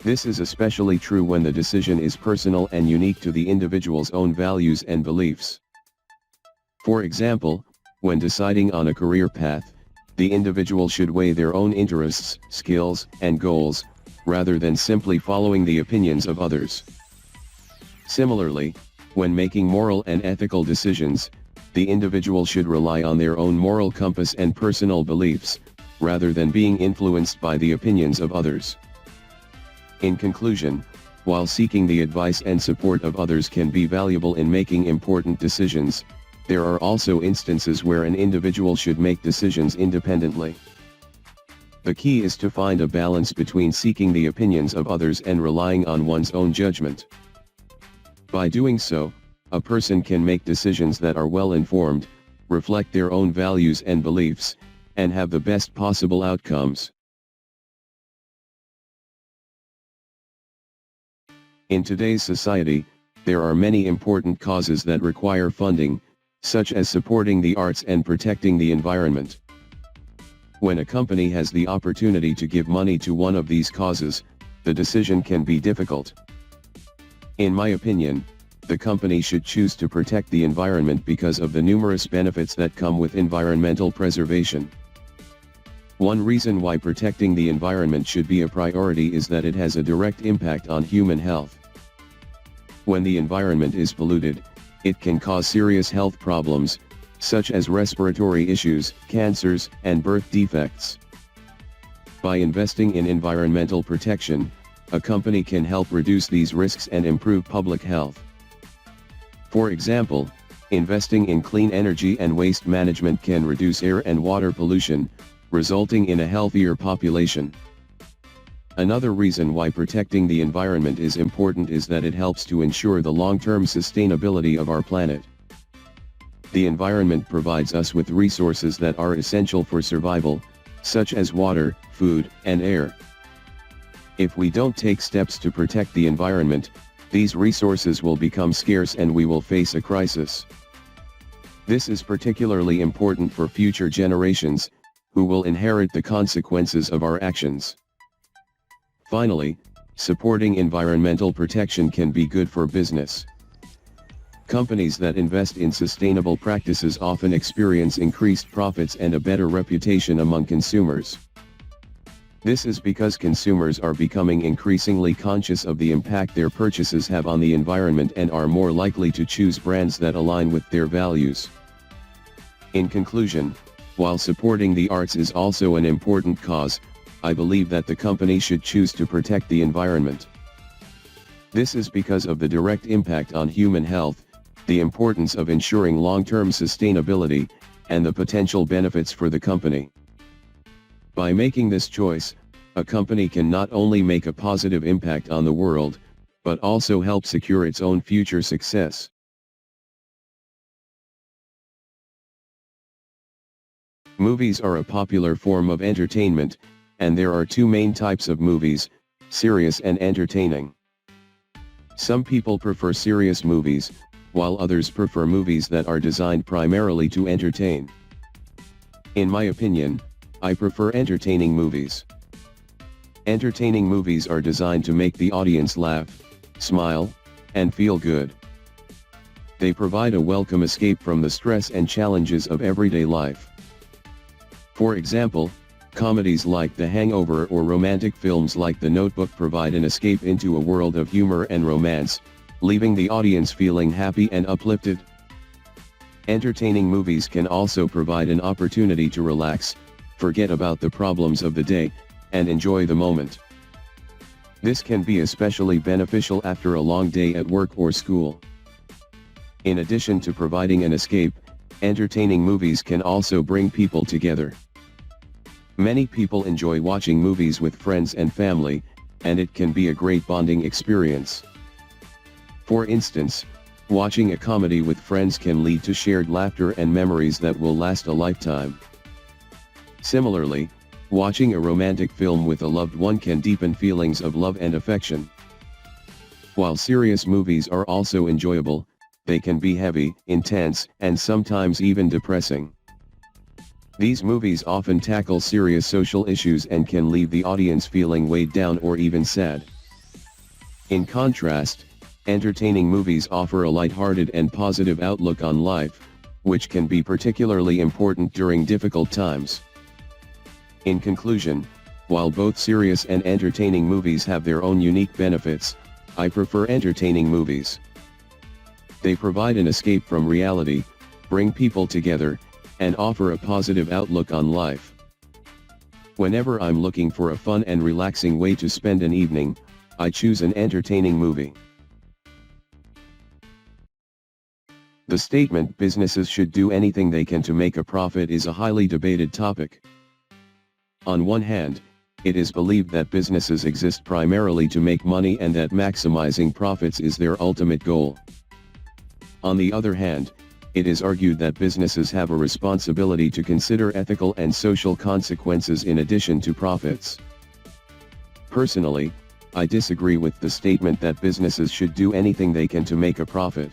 This is especially true when the decision is personal and unique to the individual's own values and beliefs. For example, when deciding on a career path, the individual should weigh their own interests, skills, and goals, rather than simply following the opinions of others. Similarly, when making moral and ethical decisions, the individual should rely on their own moral compass and personal beliefs, rather than being influenced by the opinions of others. In conclusion, while seeking the advice and support of others can be valuable in making important decisions, there are also instances where an individual should make decisions independently. The key is to find a balance between seeking the opinions of others and relying on one's own judgment. By doing so, a person can make decisions that are well informed, reflect their own values and beliefs, and have the best possible outcomes. In today's society, there are many important causes that require funding, such as supporting the arts and protecting the environment. When a company has the opportunity to give money to one of these causes, the decision can be difficult. In my opinion, the company should choose to protect the environment because of the numerous benefits that come with environmental preservation. One reason why protecting the environment should be a priority is that it has a direct impact on human health. When the environment is polluted, it can cause serious health problems, such as respiratory issues, cancers, and birth defects. By investing in environmental protection, a company can help reduce these risks and improve public health. For example, investing in clean energy and waste management can reduce air and water pollution, resulting in a healthier population. Another reason why protecting the environment is important is that it helps to ensure the long-term sustainability of our planet. The environment provides us with resources that are essential for survival, such as water, food, and air. If we don't take steps to protect the environment, these resources will become scarce and we will face a crisis. This is particularly important for future generations, who will inherit the consequences of our actions. Finally, supporting environmental protection can be good for business. Companies that invest in sustainable practices often experience increased profits and a better reputation among consumers. This is because consumers are becoming increasingly conscious of the impact their purchases have on the environment and are more likely to choose brands that align with their values. In conclusion, while supporting the arts is also an important cause, I believe that the company should choose to protect the environment. This is because of the direct impact on human health, the importance of ensuring long-term sustainability, and the potential benefits for the company. By making this choice, a company can not only make a positive impact on the world, but also help secure its own future success. Movies are a popular form of entertainment, and there are two main types of movies, serious and entertaining. Some people prefer serious movies, while others prefer movies that are designed primarily to entertain. In my opinion, I prefer entertaining movies. Entertaining movies are designed to make the audience laugh, smile, and feel good. They provide a welcome escape from the stress and challenges of everyday life. For example, comedies like The Hangover or romantic films like The Notebook provide an escape into a world of humor and romance, leaving the audience feeling happy and uplifted. Entertaining movies can also provide an opportunity to relax, forget about the problems of the day, and enjoy the moment. This can be especially beneficial after a long day at work or school. In addition to providing an escape, entertaining movies can also bring people together. Many people enjoy watching movies with friends and family, and it can be a great bonding experience. For instance, watching a comedy with friends can lead to shared laughter and memories that will last a lifetime. Similarly, watching a romantic film with a loved one can deepen feelings of love and affection. While serious movies are also enjoyable, they can be heavy, intense, and sometimes even depressing. These movies often tackle serious social issues and can leave the audience feeling weighed down or even sad. In contrast, entertaining movies offer a lighthearted and positive outlook on life, which can be particularly important during difficult times. In conclusion, while both serious and entertaining movies have their own unique benefits, I prefer entertaining movies. They provide an escape from reality, bring people together, and offer a positive outlook on life. Whenever I'm looking for a fun and relaxing way to spend an evening, I choose an entertaining movie. The statement businesses should do anything they can to make a profit is a highly debated topic. On one hand, it is believed that businesses exist primarily to make money and that maximizing profits is their ultimate goal. On the other hand, it is argued that businesses have a responsibility to consider ethical and social consequences in addition to profits. Personally, I disagree with the statement that businesses should do anything they can to make a profit.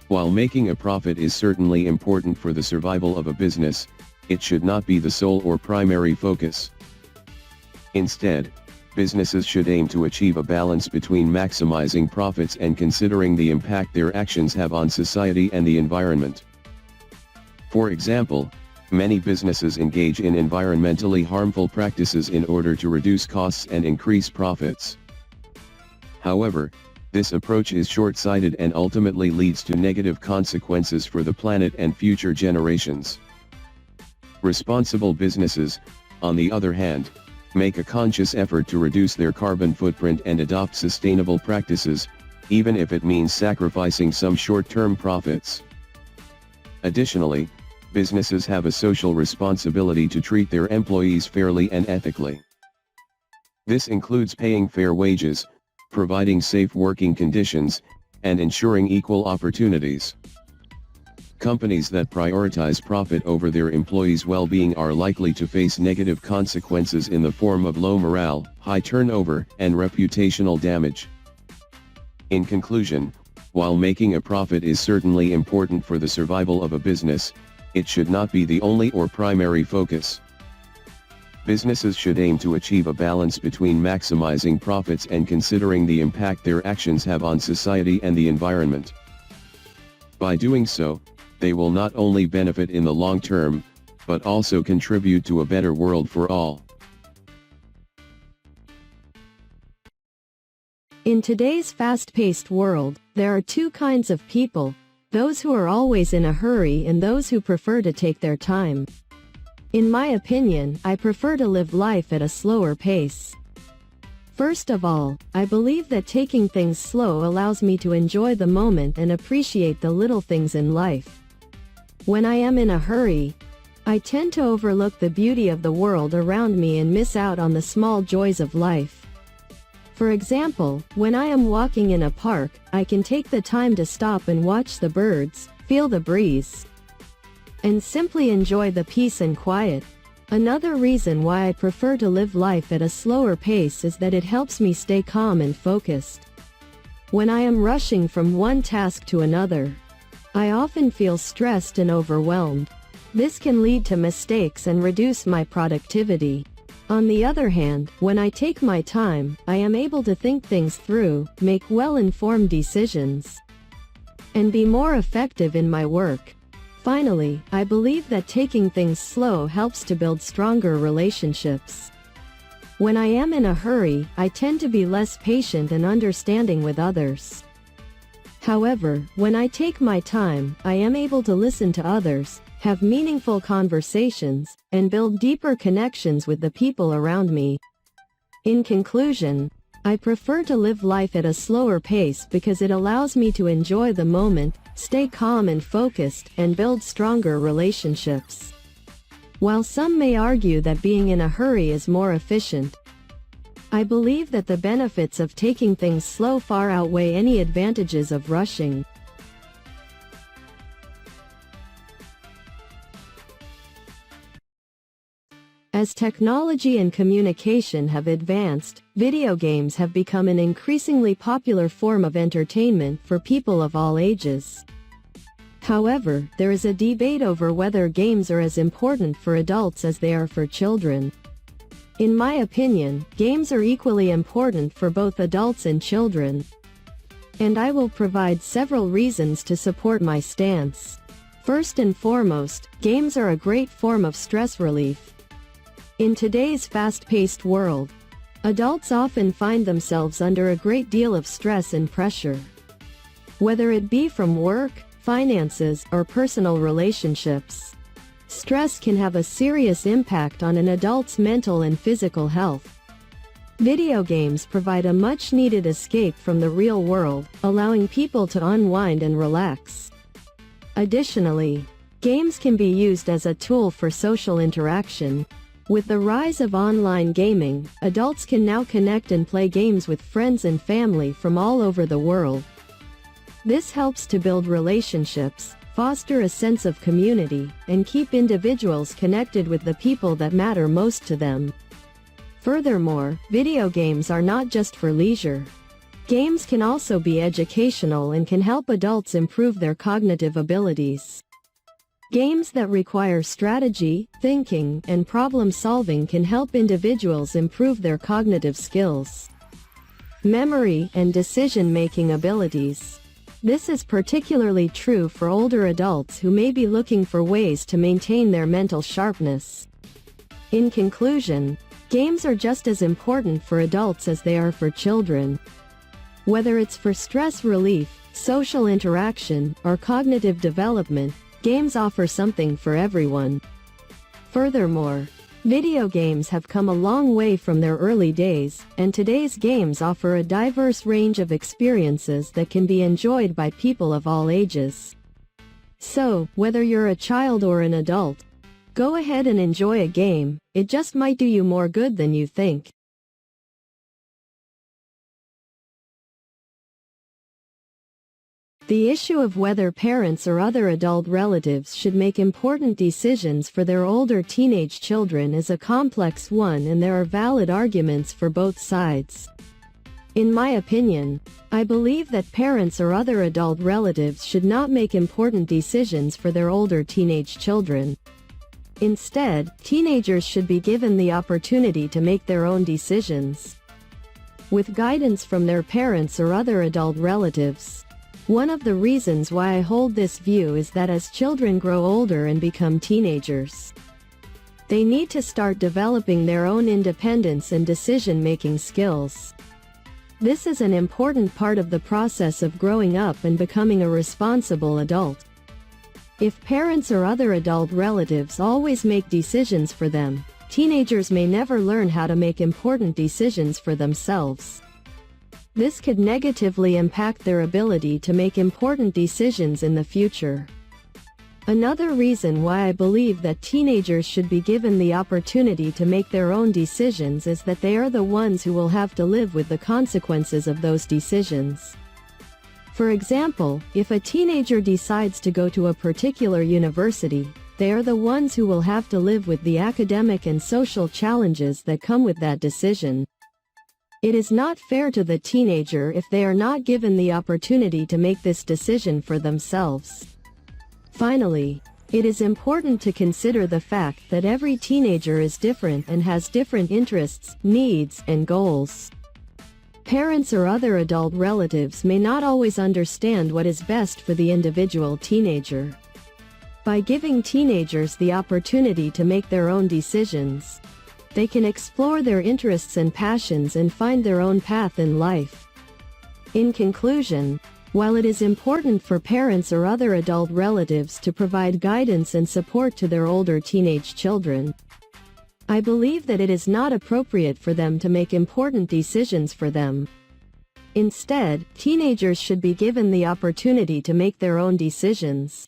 While making a profit is certainly important for the survival of a business, it should not be the sole or primary focus. Instead, businesses should aim to achieve a balance between maximizing profits and considering the impact their actions have on society and the environment. For example, many businesses engage in environmentally harmful practices in order to reduce costs and increase profits. However, this approach is short-sighted and ultimately leads to negative consequences for the planet and future generations. Responsible businesses, on the other hand, make a conscious effort to reduce their carbon footprint and adopt sustainable practices, even if it means sacrificing some short-term profits. Additionally, businesses have a social responsibility to treat their employees fairly and ethically. This includes paying fair wages, providing safe working conditions, and ensuring equal opportunities. Companies that prioritize profit over their employees' well-being are likely to face negative consequences in the form of low morale, high turnover, and reputational damage. In conclusion, while making a profit is certainly important for the survival of a business, it should not be the only or primary focus. Businesses should aim to achieve a balance between maximizing profits and considering the impact their actions have on society and the environment. By doing so, they will not only benefit in the long term, but also contribute to a better world for all. In today's fast-paced world, there are two kinds of people: those who are always in a hurry and those who prefer to take their time. In my opinion, I prefer to live life at a slower pace. First of all, I believe that taking things slow allows me to enjoy the moment and appreciate the little things in life. When I am in a hurry, I tend to overlook the beauty of the world around me and miss out on the small joys of life. For example, when I am walking in a park, I can take the time to stop and watch the birds, feel the breeze, and simply enjoy the peace and quiet. Another reason why I prefer to live life at a slower pace is that it helps me stay calm and focused. When I am rushing from one task to another, I often feel stressed and overwhelmed. This can lead to mistakes and reduce my productivity. On the other hand, when I take my time, I am able to think things through, make well-informed decisions, and be more effective in my work. Finally, I believe that taking things slow helps to build stronger relationships. When I am in a hurry, I tend to be less patient and understanding with others. However, when I take my time, I am able to listen to others, have meaningful conversations, and build deeper connections with the people around me. In conclusion, I prefer to live life at a slower pace because it allows me to enjoy the moment, stay calm and focused, and build stronger relationships. While some may argue that being in a hurry is more efficient, I believe that the benefits of taking things slow far outweigh any advantages of rushing. As technology and communication have advanced, video games have become an increasingly popular form of entertainment for people of all ages. However, there is a debate over whether games are as important for adults as they are for children. In my opinion, games are equally important for both adults and children, and I will provide several reasons to support my stance. First and foremost, games are a great form of stress relief. In today's fast-paced world, adults often find themselves under a great deal of stress and pressure. Whether it be from work, finances, or personal relationships, stress can have a serious impact on an adult's mental and physical health. Video games provide a much-needed escape from the real world, allowing people to unwind and relax. Additionally, games can be used as a tool for social interaction. With the rise of online gaming, adults can now connect and play games with friends and family from all over the world. This helps to build relationships, foster a sense of community, and keep individuals connected with the people that matter most to them. Furthermore, video games are not just for leisure. Games can also be educational and can help adults improve their cognitive abilities. Games that require strategy, thinking, and problem-solving can help individuals improve their cognitive skills, memory, and decision-making abilities. This is particularly true for older adults who may be looking for ways to maintain their mental sharpness. In conclusion, games are just as important for adults as they are for children. Whether it's for stress relief, social interaction, or cognitive development, games offer something for everyone. Furthermore, video games have come a long way from their early days, and today's games offer a diverse range of experiences that can be enjoyed by people of all ages. So, whether you're a child or an adult, go ahead and enjoy a game. It just might do you more good than you think. The issue of whether parents or other adult relatives should make important decisions for their older teenage children is a complex one, and there are valid arguments for both sides. In my opinion, I believe that parents or other adult relatives should not make important decisions for their older teenage children. Instead, teenagers should be given the opportunity to make their own decisions, with guidance from their parents or other adult relatives. One of the reasons why I hold this view is that as children grow older and become teenagers, they need to start developing their own independence and decision-making skills. This is an important part of the process of growing up and becoming a responsible adult. If parents or other adult relatives always make decisions for them, teenagers may never learn how to make important decisions for themselves. This could negatively impact their ability to make important decisions in the future. Another reason why I believe that teenagers should be given the opportunity to make their own decisions is that they are the ones who will have to live with the consequences of those decisions. For example, if a teenager decides to go to a particular university, they are the ones who will have to live with the academic and social challenges that come with that decision. It is not fair to the teenager if they are not given the opportunity to make this decision for themselves. Finally, it is important to consider the fact that every teenager is different and has different interests, needs, and goals. Parents or other adult relatives may not always understand what is best for the individual teenager. By giving teenagers the opportunity to make their own decisions, they can explore their interests and passions and find their own path in life. In conclusion, while it is important for parents or other adult relatives to provide guidance and support to their older teenage children, I believe that it is not appropriate for them to make important decisions for them. Instead, teenagers should be given the opportunity to make their own decisions,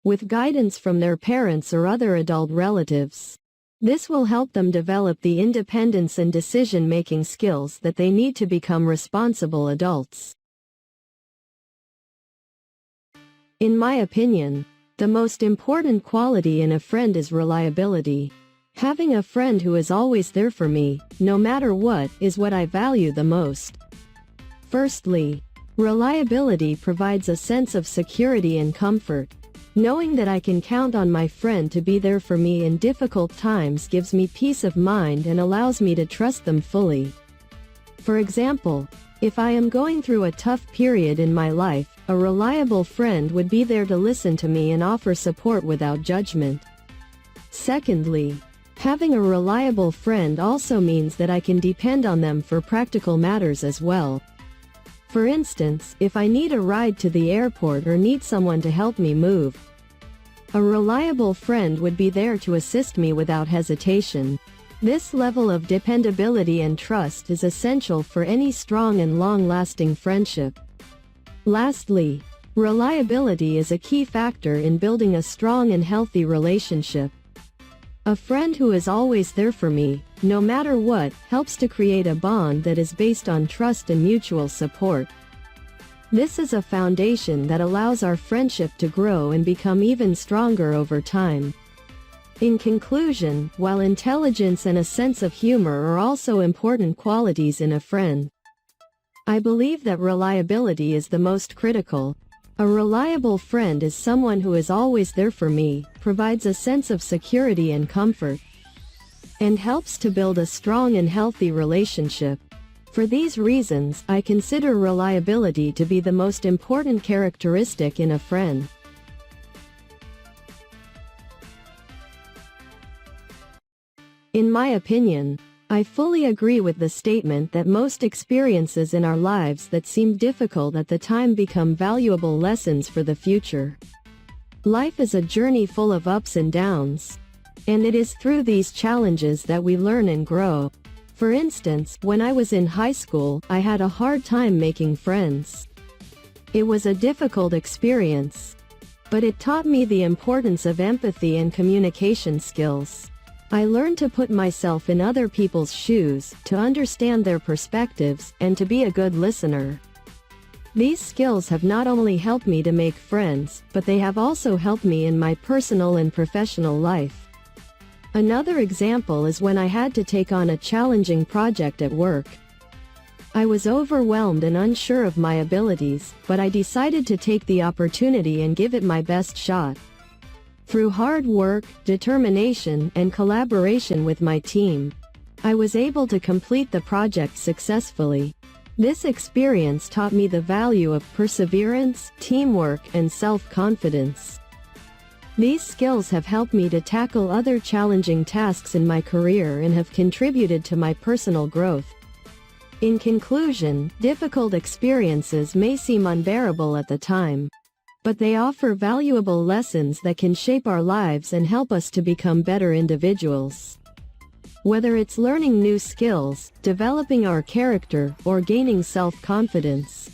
with guidance from their parents or other adult relatives. This will help them develop the independence and decision-making skills that they need to become responsible adults. In my opinion, the most important quality in a friend is reliability. Having a friend who is always there for me, no matter what, is what I value the most. Firstly, reliability provides a sense of security and comfort. Knowing that I can count on my friend to be there for me in difficult times gives me peace of mind and allows me to trust them fully. For example, if I am going through a tough period in my life, a reliable friend would be there to listen to me and offer support without judgment. Secondly, having a reliable friend also means that I can depend on them for practical matters as well. For instance, if I need a ride to the airport or need someone to help me move, a reliable friend would be there to assist me without hesitation. This level of dependability and trust is essential for any strong and long-lasting friendship. Lastly, reliability is a key factor in building a strong and healthy relationship. A friend who is always there for me, no matter what, helps to create a bond that is based on trust and mutual support. This is a foundation that allows our friendship to grow and become even stronger over time. In conclusion, while intelligence and a sense of humor are also important qualities in a friend, I believe that reliability is the most critical. A reliable friend is someone who is always there for me, provides a sense of security and comfort, and helps to build a strong and healthy relationship. For these reasons, I consider reliability to be the most important characteristic in a friend. In my opinion, I fully agree with the statement that most experiences in our lives that seem difficult at the time become valuable lessons for the future. Life is a journey full of ups and downs, and it is through these challenges that we learn and grow. For instance, when I was in high school, I had a hard time making friends. It was a difficult experience, but it taught me the importance of empathy and communication skills. I learned to put myself in other people's shoes, to understand their perspectives, and to be a good listener. These skills have not only helped me to make friends, but they have also helped me in my personal and professional life. Another example is when I had to take on a challenging project at work. I was overwhelmed and unsure of my abilities, but I decided to take the opportunity and give it my best shot. Through hard work, determination, and collaboration with my team, I was able to complete the project successfully. This experience taught me the value of perseverance, teamwork, and self-confidence. These skills have helped me to tackle other challenging tasks in my career and have contributed to my personal growth. In conclusion, difficult experiences may seem unbearable at the time, but they offer valuable lessons that can shape our lives and help us to become better individuals. Whether it's learning new skills, developing our character, or gaining self-confidence,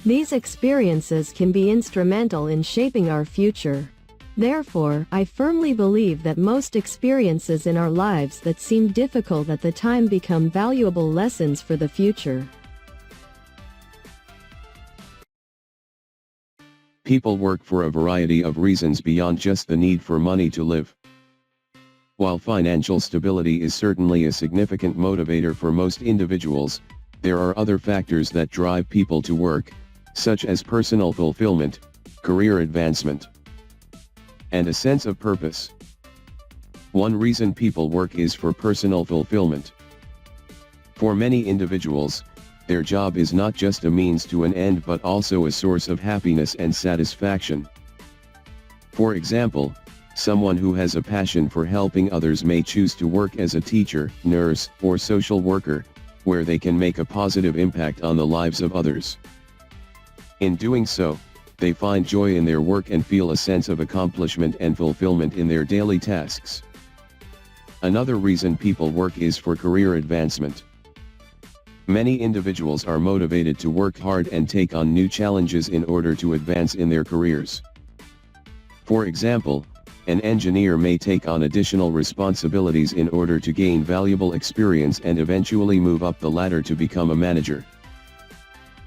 these experiences can be instrumental in shaping our future. Therefore, I firmly believe that most experiences in our lives that seem difficult at the time become valuable lessons for the future. People work for a variety of reasons beyond just the need for money to live. While financial stability is certainly a significant motivator for most individuals, there are other factors that drive people to work, such as personal fulfillment, career advancement, and a sense of purpose. One reason people work is for personal fulfillment. For many individuals, their job is not just a means to an end but also a source of happiness and satisfaction. For example, someone who has a passion for helping others may choose to work as a teacher, nurse, or social worker, where they can make a positive impact on the lives of others. In doing so, they find joy in their work and feel a sense of accomplishment and fulfillment in their daily tasks. Another reason people work is for career advancement. Many individuals are motivated to work hard and take on new challenges in order to advance in their careers. For example, an engineer may take on additional responsibilities in order to gain valuable experience and eventually move up the ladder to become a manager.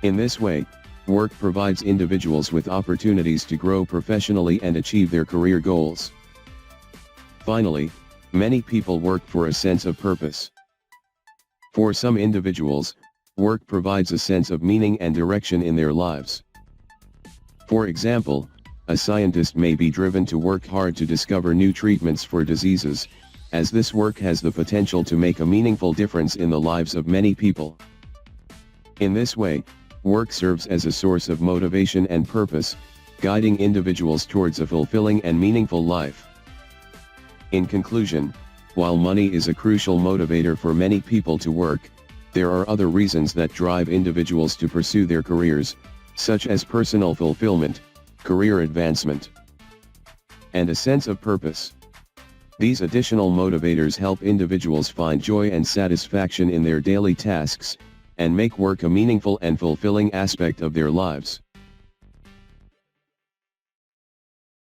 In this way, work provides individuals with opportunities to grow professionally and achieve their career goals. Finally, many people work for a sense of purpose. For some individuals, work provides a sense of meaning and direction in their lives. For example, a scientist may be driven to work hard to discover new treatments for diseases, as this work has the potential to make a meaningful difference in the lives of many people. In this way, work serves as a source of motivation and purpose, guiding individuals towards a fulfilling and meaningful life. In conclusion, while money is a crucial motivator for many people to work, there are other reasons that drive individuals to pursue their careers, such as personal fulfillment, career advancement, and a sense of purpose. These additional motivators help individuals find joy and satisfaction in their daily tasks, and make work a meaningful and fulfilling aspect of their lives.